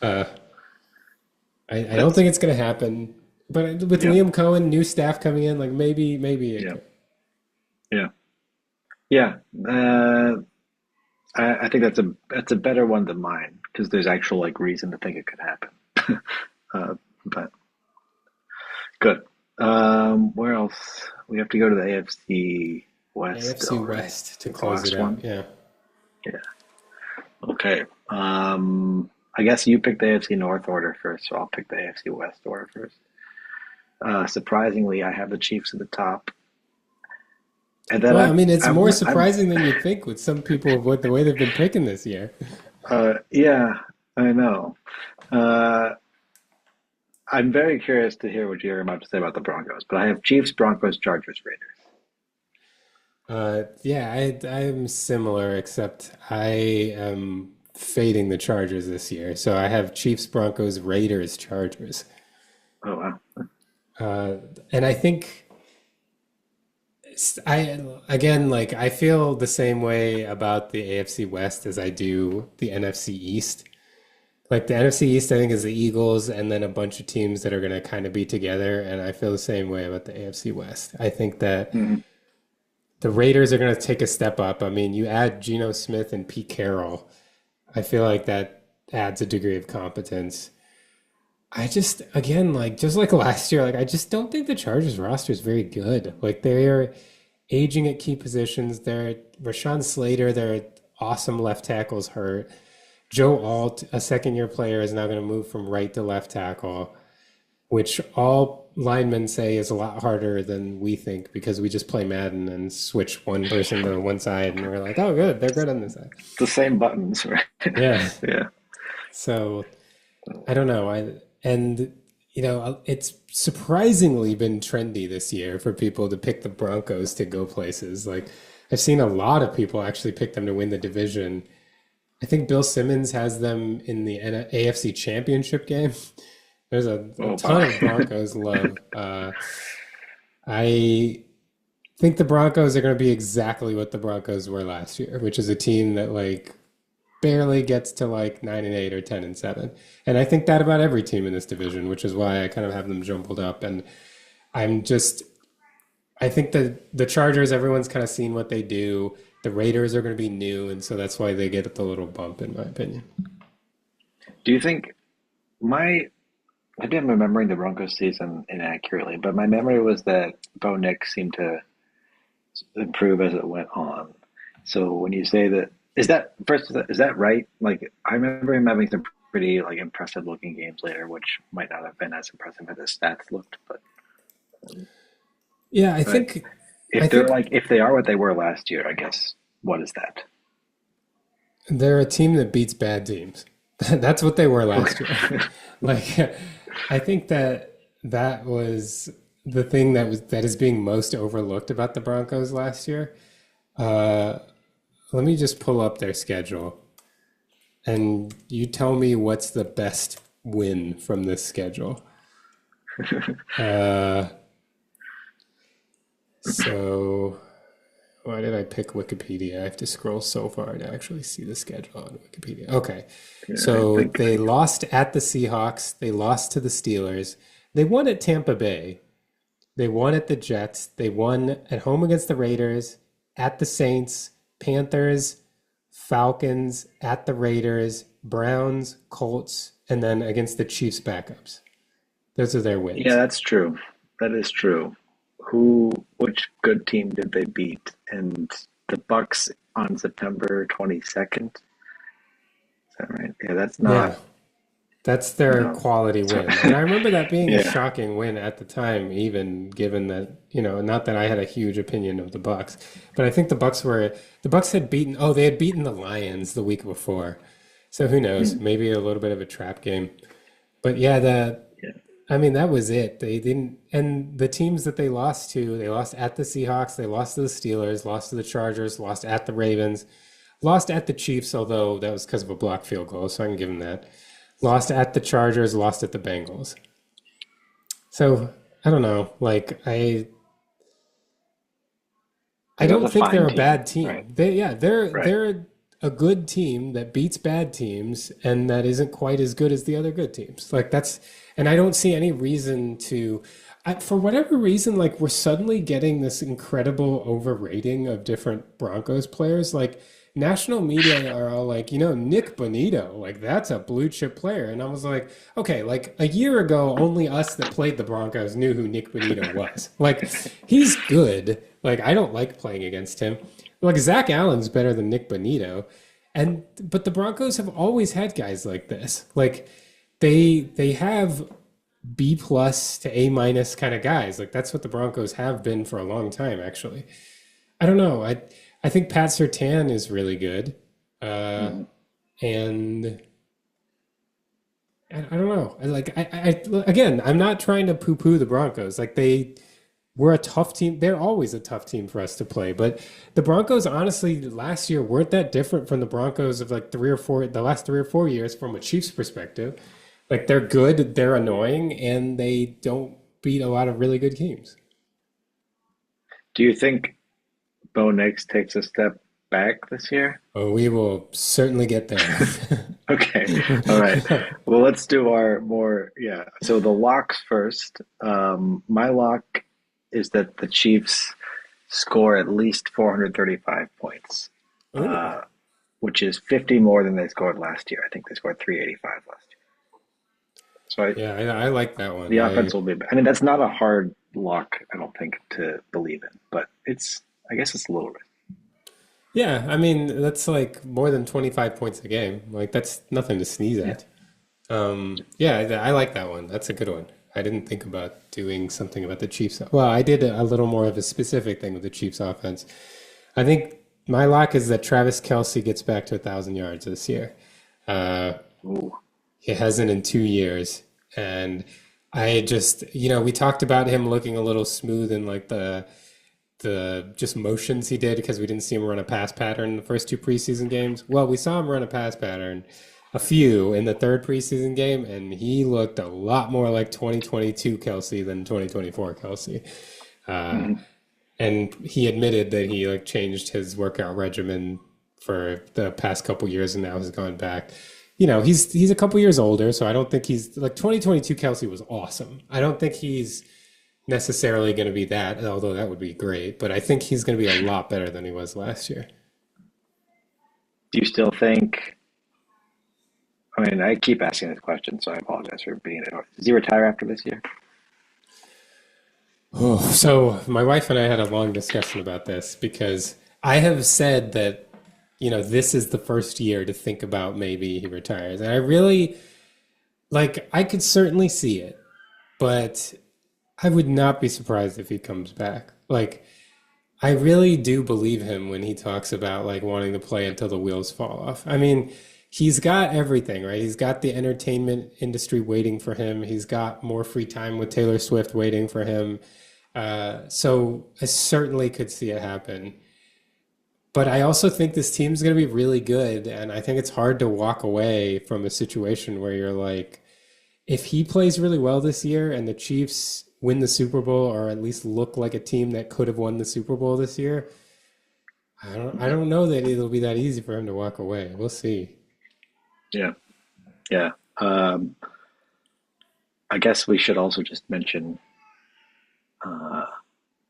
Uh, I don't that's think it's going to happen. But with yeah, Liam Cohen, new staff coming in, like maybe it yeah, could. yeah, yeah. I think that's a better one than mine because there's actual like reason to think it could happen. But good. Where else? We have to go to the AFC West AFC still, right? West to It's the close it last out. one. Yeah. Yeah. Okay. I guess you pick the AFC North order first, so I'll pick the AFC West order first. Surprisingly, I have the Chiefs at the top, and then Well, I mean, it's more I'm surprising than you'd think with some people with the way they've been picking this year. yeah, I know. Uh, I'm very curious to hear what you're about to say about the Broncos, but I have Chiefs, Broncos, Chargers, Raiders. Yeah, I'm similar, except I am fading the Chargers this year. So I have Chiefs, Broncos, Raiders, Chargers. Oh wow. Uh, and I think I again like I feel the same way about the AFC West as I do the NFC East. Like the NFC East, I think is the Eagles and then a bunch of teams that are going to kind of be together. And I feel the same way about the AFC West. I think that Mhm. the Raiders are going to take a step up. I mean, you add Geno Smith and Pete Carroll. I feel like that adds a degree of competence. I just, again, like just like last year, like I just don't think the Chargers roster is very good. Like they are aging at key positions. They're Rashawn Slater, their awesome left tackle's hurt. Joe Alt, a second year player, is now going to move from right to left tackle. which all linemen say is a lot harder than we think because we just play Madden and switch one person to one side and we're like, oh, good, they're good on this side. The same buttons, right? Yeah. Yeah. So I don't know. It's surprisingly been trendy this year for people to pick the Broncos to go places. Like I've seen a lot of people actually pick them to win the division. I think Bill Simmons has them in the AFC Championship game. There's a Oh, ton of Broncos love. I think the Broncos are going to be exactly what the Broncos were last year, which is a team that like barely gets to like 9-8 or 10-7. And I think that about every team in this division, which is why I kind of have them jumbled up. And I'm just, I think that the Chargers, everyone's kind of seen what they do. The Raiders are going to be new, and so that's why they get the little bump, in my opinion. Do you think my maybe I'm remembering the Broncos season inaccurately, but my memory was that Bo Nix seemed to improve as it went on. So when you say that, is that first, is that right? Like I remember him having some pretty like impressive looking games later, which might not have been as impressive as his stats looked, Yeah, but I think if they are what they were last year, I guess what is that? they're a team that beats bad teams. That's what they were last year. Okay. Like, I think that was the thing that is being most overlooked about the Broncos last year. Uh, Let me just pull up their schedule, and you tell me what's the best win from this schedule. Uh, so why did I pick Wikipedia? I have to scroll so far to actually see the schedule on Wikipedia. Okay. Yeah, So they lost at the Seahawks. They lost to the Steelers. They won at Tampa Bay. They won at the Jets. They won at home against the Raiders, at the Saints, Panthers, Falcons, at the Raiders, Browns, Colts, and then against the Chiefs backups. Those are their yeah, wins. that's true. That is true. Which good team did they beat? And the Bucks on September 22nd. Is that right? Yeah, that's Yeah. not, That's their no. quality So, win. And I remember that being a yeah. shocking win at the time, even given that, not that I had a huge opinion of the Bucks, but I think the Bucks had beaten, oh, they had beaten the Lions the week before. So who knows? Mm, Maybe a little bit of a trap game. But yeah, yeah. I mean, that was it. They didn't, and the teams that they lost at the Seahawks, they lost to the Steelers, lost to the Chargers, lost at the Ravens, lost at the Chiefs, although that was because of a blocked field goal, so I can give them that. Lost at the Chargers, lost at the Bengals. So I don't know. Like I Like that don't was a think fine they're a team, bad right? team. Right. They're a good team that beats bad teams and that isn't quite as good as the other good teams. Like that's and I don't see any reason to for whatever reason, like we're suddenly getting this incredible overrating of different Broncos players. Like national media are all like, Nick Bonito, like that's a blue chip player. And I was like, okay, like a year ago, only us that played the Broncos knew who Nick Bonito was. Like he's good. Like I don't like playing against him. Like Zach Allen's better than Nick Bonito. But the Broncos have always had guys like this. Like they have B plus to A minus kind of guys. Like that's what the Broncos have been for a long time, actually. I don't know. I think Pat Surtain is really good. Uh, Mhm. and I don't know. Again, I'm not trying to poo-poo the Broncos. Like they were a tough team. They're always a tough team for us to play. But the Broncos, honestly, last year weren't that different from the Broncos of like the last 3 or 4 years from a Chiefs perspective. Like they're good, they're annoying, and they don't beat a lot of really good teams. Do you think Bo Nix takes a step back this year? Oh, we will certainly get there. Okay. All right. Well, let's do our more, yeah. So the locks first. My lock is that the Chiefs score at least 435 points, Ooh. uh, which is 50 more than they scored last year. I think they scored 385 last year. So Yeah, I like that one. the offense will be, I mean, that's not a hard lock, I don't think, to believe in, but I guess it's a little risk. Yeah, I mean that's like more than 25 points a game. Like that's nothing to sneeze Yeah. at. Yeah, I like that one. That's a good one. I didn't think about doing something about the Chiefs. Well, I did a little more of a specific thing with the Chiefs offense. I think my lock is that Travis Kelce gets back to 1,000 yards this year. Uh, Ooh. he hasn't in 2 years, and I just, we talked about him looking a little smooth in like the just motions he did because we didn't see him run a pass pattern in the first two preseason games. Well, we saw him run a pass pattern, a few in the third preseason game, and he looked a lot more like 2022 Kelsey than 2024 Kelsey. Uh, Mhm. and he admitted that he like changed his workout regimen for the past couple years and now has gone back. He's a couple years older, so I don't think he's like 2022 Kelsey was awesome. I don't think he's necessarily going to be that, although that would be great. But I think he's going to be a lot better than he was last year. Do you still think? I mean, I keep asking this question, so I apologize for being it. Does he retire after this year? Oh, so my wife and I had a long discussion about this because I have said that, this is the first year to think about maybe he retires. And I really, like, I could certainly see it, but I would not be surprised if he comes back. Like, I really do believe him when he talks about like wanting to play until the wheels fall off. I mean, he's got everything, right? He's got the entertainment industry waiting for him. He's got more free time with Taylor Swift waiting for him. So I certainly could see it happen. But I also think this team's going to be really good. And I think it's hard to walk away from a situation where you're like, if he plays really well this year and the Chiefs win the Super Bowl or at least look like a team that could have won the Super Bowl this year, I don't know that it'll be that easy for him to walk away. We'll see. Yeah, yeah. I guess we should also just mention uh,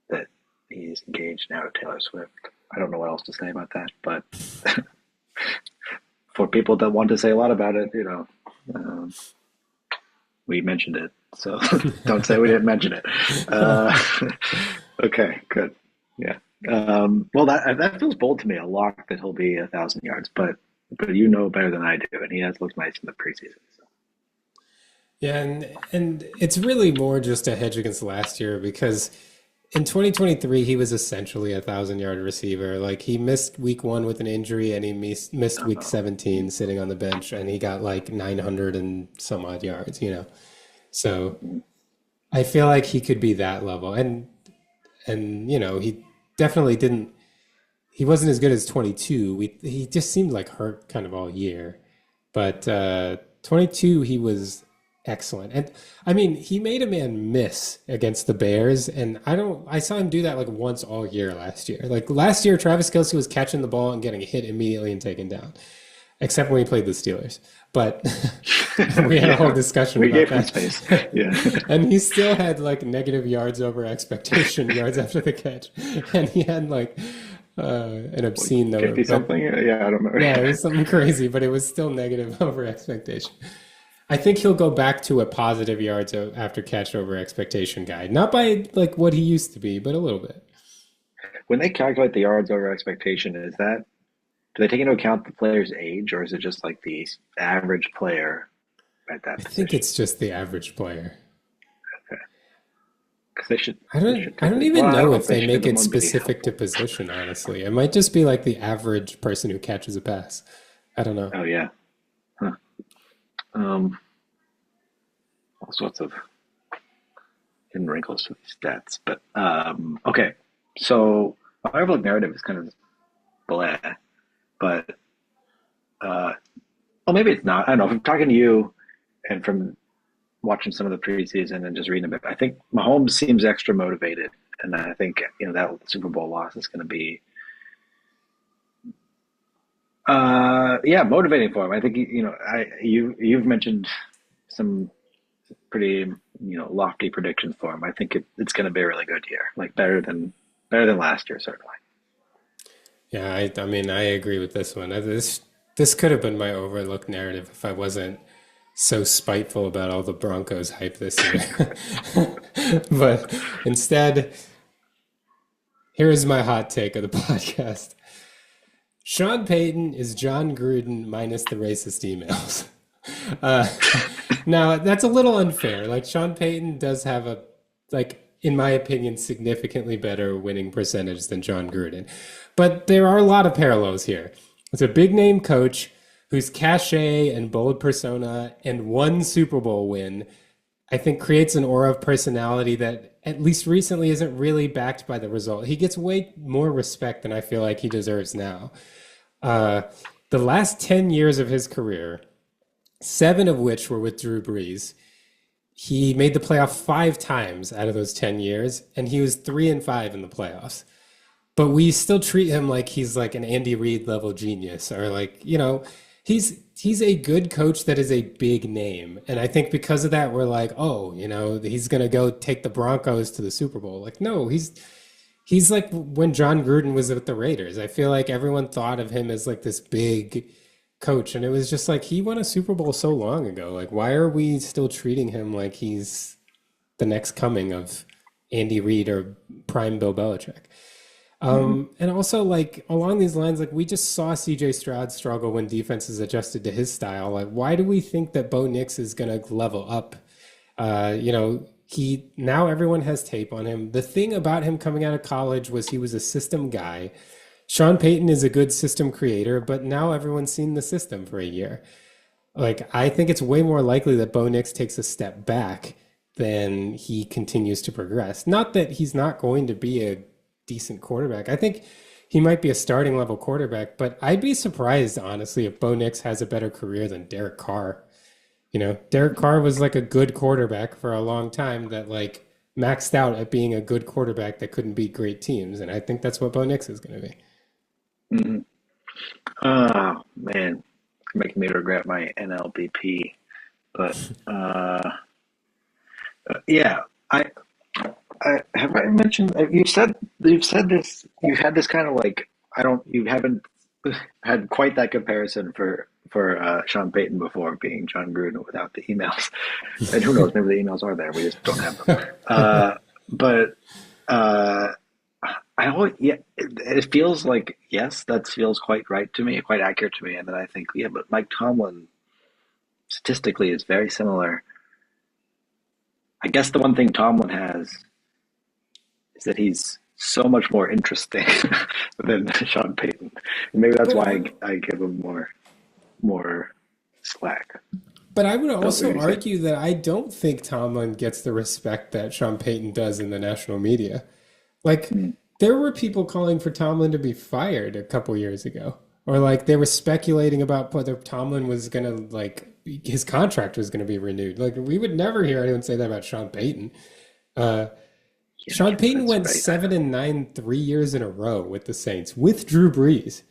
that he's engaged now to Taylor Swift. I don't know what else to say about that, but for people that want to say a lot about it, um, we mentioned it, so don't say we didn't mention it. Uh, okay, good. Yeah. Well, that feels bold to me. A lock that he'll be 1,000 yards, but you know better than I do, and he has looked nice in the preseason. So. Yeah, and it's really more just a hedge against last year because in 2023 he was essentially a 1,000 yard receiver. Like he missed week one with an injury and he missed week Uh, 17 sitting on the bench and he got like 900 and some odd yards. So I feel like he could be that level. And he definitely didn't he wasn't as good as 22. He just seemed like hurt kind of all year. But 22, he was excellent. And I mean, he made a man miss against the Bears. And I saw him do that like once all year last year. Like last year, Travis Kelce was catching the ball and getting hit immediately and taken down, except when he played the Steelers. But we had a whole yeah, discussion we about gave him space. Yeah. that. And he still had like negative yards over expectation, yards after the catch. And he had like an Like obscene number. 50 But something? Yeah, I don't know. yeah, it was something crazy, but it was still negative over expectation. I think he'll go back to a positive yards after catch over expectation guy. Not by like what he used to be, but a little bit. When they calculate the yards over expectation, do they take into account the player's age, or is it just like the average player at I that think position? it's just the average player. Okay. Because they should I they don't should I don't technically. even Well, I don't know know if if they they should. make The it one would be specific to helpful. position, honestly. It might just be like the average person who catches a pass. I don't know. Oh yeah. Huh. Um, all sorts of hidden wrinkles to these stats. But okay. So my overall narrative is kind of blah, but uh, well, maybe it's not. I don't know. From talking to you and from watching some of the preseason and just reading a bit, I think Mahomes seems extra motivated, and I think that Super Bowl loss is going to be, yeah, motivating for him. I think you've mentioned some pretty lofty predictions for him. I think it's going to be a really good year, like better than last year certainly. Yeah, I mean I agree with this one. This could have been my overlooked narrative if I wasn't so spiteful about all the Broncos hype this year. But instead, here is my hot take of the podcast. Sean Payton is John Gruden minus the racist emails. Uh, Now, that's a little unfair. Like Sean Payton does have a, like, in my opinion, significantly better winning percentage than John Gruden. But there are a lot of parallels here. It's a big name coach whose cachet and bold persona and one Super Bowl win, I think, creates an aura of personality that, at least recently, isn't really backed by the result. He gets way more respect than I feel like he deserves now. Uh, the last 10 years of his career, seven of which were with Drew Brees, he made the playoff five times out of those 10 years, and he was 3-5 in the playoffs. But we still treat him like he's like an Andy Reid level genius, or like, he's a good coach that is a big name. And I think because of that, we're like, oh, he's gonna go take the Broncos to the Super Bowl. Like, no, he's like when John Gruden was with the Raiders. I feel like everyone thought of him as like this big coach, and it was just like he won a Super Bowl so long ago. Like, why are we still treating him like he's the next coming of Andy Reid or prime Bill Belichick? Mhm. And also, like, along these lines, like, we just saw CJ Stroud struggle when defenses adjusted to his style. Like, why do we think that Bo Nix is going to level up? He now everyone has tape on him. The thing about him coming out of college was he was a system guy. Sean Payton is a good system creator, but now everyone's seen the system for a year. Like, I think it's way more likely that Bo Nix takes a step back than he continues to progress. Not that he's not going to be a decent quarterback. I think he might be a starting level quarterback, but I'd be surprised, honestly, if Bo Nix has a better career than Derek Carr. Derek Carr was like a good quarterback for a long time that like maxed out at being a good quarterback that couldn't beat great teams. And I think that's what Bo Nix is going to be. Mhm. Oh man, making me regret my NLBP. But uh, yeah, I I mentioned you've said this. You had this kind of like I don't. You haven't had quite that comparison for Sean Payton before being John Gruden without the emails. And who knows? Maybe the emails are there. We just don't have them. But uh, I always it feels like yes, that feels quite right to me, quite accurate to me. And then I think yeah, but Mike Tomlin statistically is very similar. I guess the one thing Tomlin has is that he's so much more interesting than Sean Payton. And maybe that's but why I, I give him more slack. but I would What were you also gonna say? argue that I don't think Tomlin gets the respect that Sean Payton does in the national media. Like, Mm, there were people calling for Tomlin to be fired a couple years ago. Or like they were speculating about whether Tomlin was gonna like his contract was gonna be renewed. Like we would never hear anyone say that about Sean Payton. Uh, yeah, Sean Payton that's went right. 7-9 3 years in a row with the Saints with Drew Brees.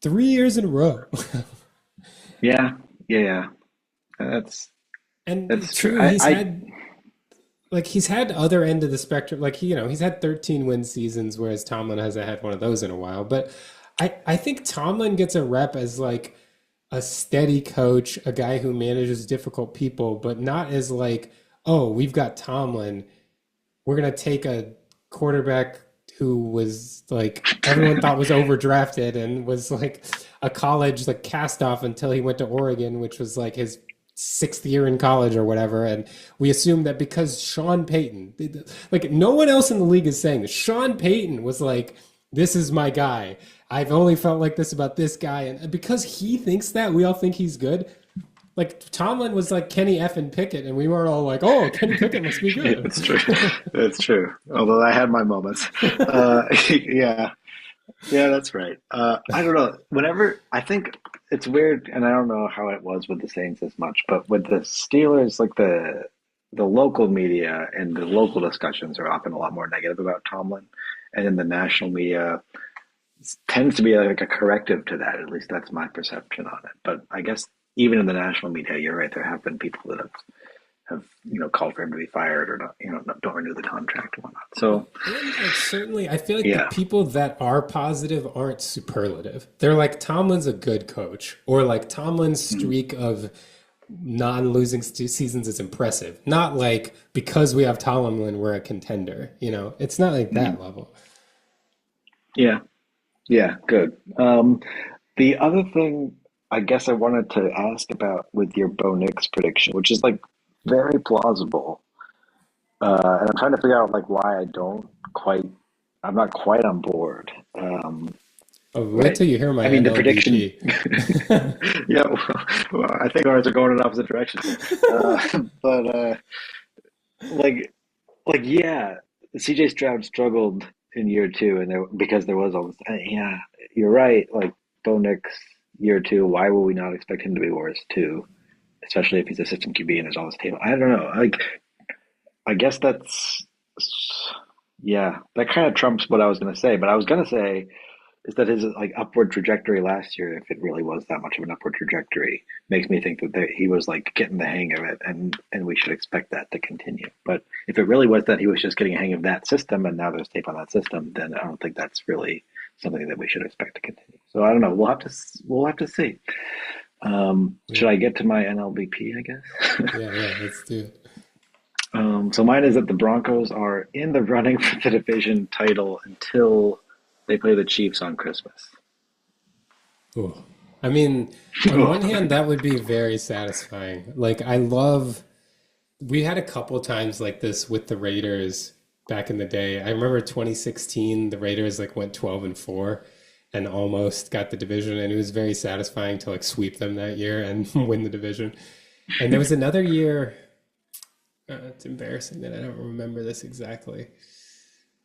3 years in a row. Yeah, yeah, yeah. That's And that's true. true, he's had other end of the spectrum. Like he's had 13 win seasons, whereas Tomlin hasn't had one of those in a while. But I think Tomlin gets a rep as like a steady coach, a guy who manages difficult people, but not as like, oh, we've got Tomlin. We're gonna take a quarterback who was like everyone thought was overdrafted and was like a college like cast off until he went to Oregon, which was like his sixth year in college or whatever. And we assume that because Sean Payton, like no one else in the league is saying this. Sean Payton was like, this is my guy. I've only felt like this about this guy. And because he thinks that, we all think he's good. Like Tomlin was like Kenny F and Pickett, and we were all like, "Oh, Kenny Pickett must be yeah, good." that's true. That's true. Although I had my moments. Yeah, yeah, that's right. I don't know. Whenever I think it's weird, and I don't know how it was with the Saints as much, but with the Steelers, like the local media and the local discussions are often a lot more negative about Tomlin, and in the national media tends to be like a corrective to that. At least that's my perception on it. But I guess even in the national media, you're right. There have been people that have called for him to be fired or not, don't renew the contract and whatnot. So Well, and like certainly, I feel like the yeah. people that are positive aren't superlative. They're like Tomlin's a good coach, or like Tomlin's Mm, streak of non-losing seasons is impressive. Not like because we have Tomlin, we're a contender. It's not like mm. that level. Yeah. Yeah, good. The other thing. I guess I wanted to ask about with your Bo Nix prediction, which is like very plausible. And I'm trying to figure out like why I don't quite, I'm not quite on board. Oh, wait Right. till you hear my I mean, the prediction, NLBP. yeah, well, I think ours are going in opposite directions here. But like, yeah, CJ Stroud struggled in year two, and because there was all this. Yeah, you're right. Like Bo Nix year two, why will we not expect him to be worse too? Especially if he's assistant QB and there's all this tape. I don't know. Like, I guess that's yeah, that kind of trumps what I was going to say. But I was going to say is that his like upward trajectory last year, if it really was that much of an upward trajectory, makes me think that he was like getting the hang of it, and we should expect that to continue. But if it really was that he was just getting a hang of that system, and now there's tape on that system, then I don't think that's really something that we should expect to continue. So I don't know. We'll have to see. Yeah, Should I get to my NLBP? I guess. yeah, let's do it. So mine is that the Broncos are in the running for the division title until they play the Chiefs on Christmas. Ooh. I mean, on one hand, that would be very satisfying. Like, we had a couple times like this with the Raiders back in the day. I remember 2016, the Raiders like went 12-4 and almost got the division, and it was very satisfying to like sweep them that year and win the division. And there was another year, it's embarrassing that I don't remember this exactly.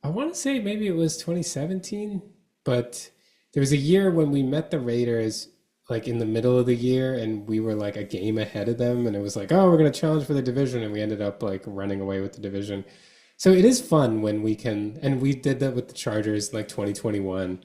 I want to say maybe it was 2017, but there was a year when we met the Raiders like in the middle of the year and we were like a game ahead of them and it was like, oh, we're going to challenge for the division and we ended up like running away with the division. So it is fun when we can, and we did that with the Chargers like 2021,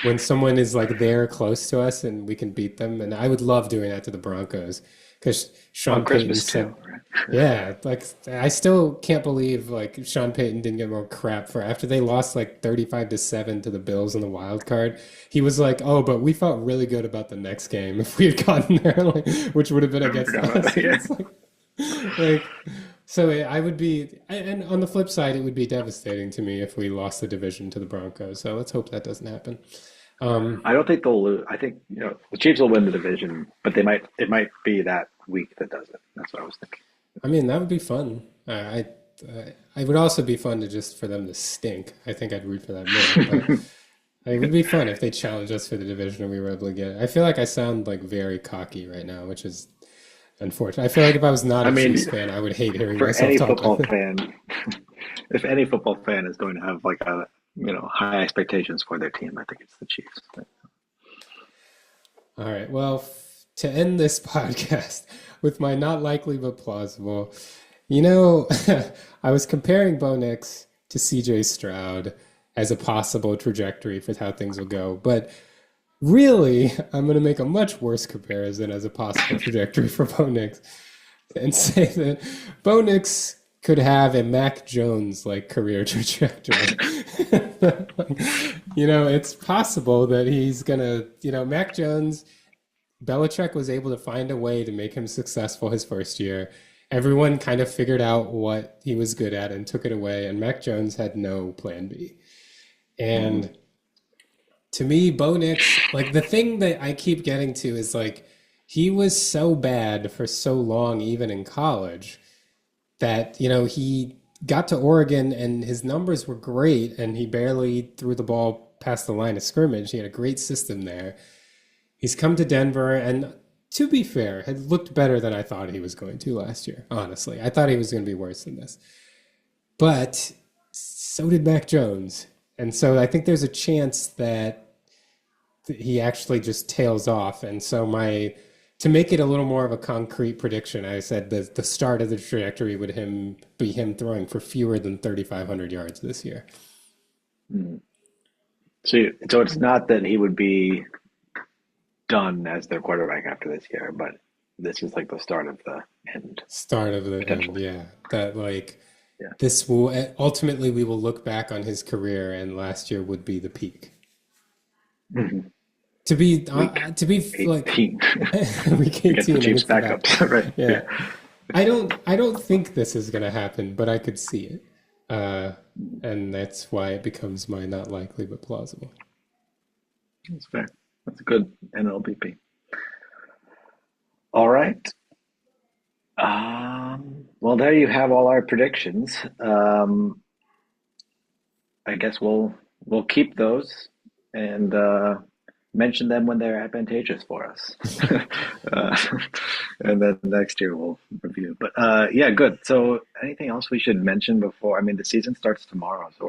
when someone is like there close to us and we can beat them. And I would love doing that to the Broncos because On Sean Payton Christmas too, said, right? yeah, like I still can't believe like Sean Payton didn't get more crap for after they lost like 35-7 to the Bills in the wild card. He was like, "Oh, but we felt really good about the next game if we had gotten there, like, which would have been I against forgot about us." that. Yeah. It's like so I would be, and on the flip side, it would be devastating to me if we lost the division to the Broncos. So let's hope that doesn't happen. Um, I don't think they'll lose. I think the Chiefs will win the division, but they might. It might be that week that does it. That's what I was thinking. I mean, that would be fun. I would also be fun to just for them to stink. I think I'd root for that more, but it would be fun if they challenged us for the division and we were able to get it. I feel like I sound like very cocky right now, which is unfortunate. I feel like if I was not I a mean, Chiefs fan, I would hate hearing for myself any talk like football that. fan, if any football fan is going to have like a high expectations for their team, I think it's the Chiefs. All right. Well, to end this podcast with my not likely but plausible, you know, I was comparing Bo Nix to CJ Stroud as a possible trajectory for how things will go. But really, I'm going to make a much worse comparison as a possible trajectory for Bo Nix and say that Bo Nix could have a Mac Jones like career trajectory. It's possible that he's gonna, Mac Jones, Belichick was able to find a way to make him successful his first year. Everyone kind of figured out what he was good at and took it away, and Mac Jones had no plan B. Mm-hmm. And to me, Bo Nix, like the thing that I keep getting to is like he was so bad for so long, even in college, that he got to Oregon and his numbers were great, and he barely threw the ball past the line of scrimmage. He had a great system there. He's come to Denver, and to be fair, had looked better than I thought he was going to last year. Honestly, I thought he was going to be worse than this, but so did Mac Jones, and so I think there's a chance that he actually just tails off. And so to make it a little more of a concrete prediction, I said the start of the trajectory would be him throwing for fewer than 3,500 yards this year. Mm-hmm. So it's not that he would be done as their quarterback after this year, but this is like the start of the end, Start of the end, potentially. yeah. That like Yeah. this will ultimately we will look back on his career, and last year would be the peak. Mm-hmm. Week To be like 18 week against the 18 Chiefs against the back. backups, right? Yeah. Yeah. I don't think this is gonna happen, but I could see it. Uh, and that's why it becomes my not likely but plausible. That's fair. That's a good NLBP. All right. Well, there you have all our predictions. I guess we'll keep those and mention them when they're advantageous for us. uh, and then next year we'll review. But yeah, good. So anything else we should mention before? I mean, the season starts tomorrow, so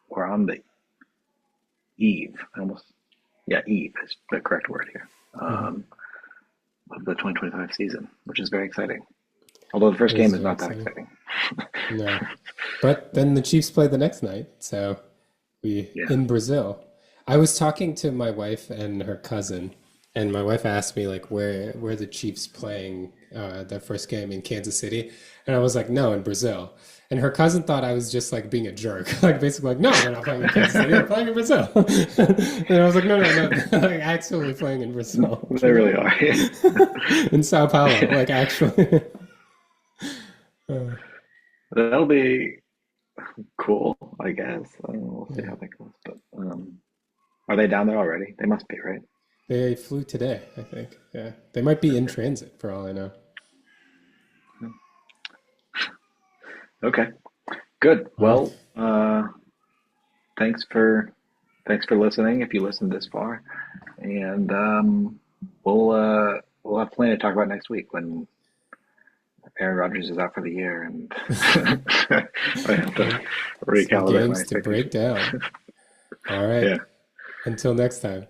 we're on the eve. Almost, yeah, eve is the correct word here. Mhm. Of the 2025 season, which is very exciting. Although the It first is game is very not that exciting. exciting. No. But then the Chiefs play the next night, so we Yeah. in Brazil. I was talking to my wife and her cousin, and my wife asked me like where the Chiefs playing their first game in Kansas City, and I was like, no, in Brazil. And her cousin thought I was just like being a jerk, like basically like, no, we're not playing in Kansas City, we're playing in Brazil. And I was like, no, no, no, like actually playing in Brazil. They She's like, really oh, are. in Sao Paulo, like actually. Uh, That'll be cool, I guess. I don't know, we'll see yeah. how that goes. But are they down there already? They must be, right? They flew today, I think. Yeah. They might be in transit for all I know. Okay, good. All right. Well, thanks for thanks for listening. If you listened this far, and we'll have plenty to talk about next week when Aaron Rodgers is out for the year, and I have to Some recalibrate my games to break expectations. down. All right. Yeah. Until next time.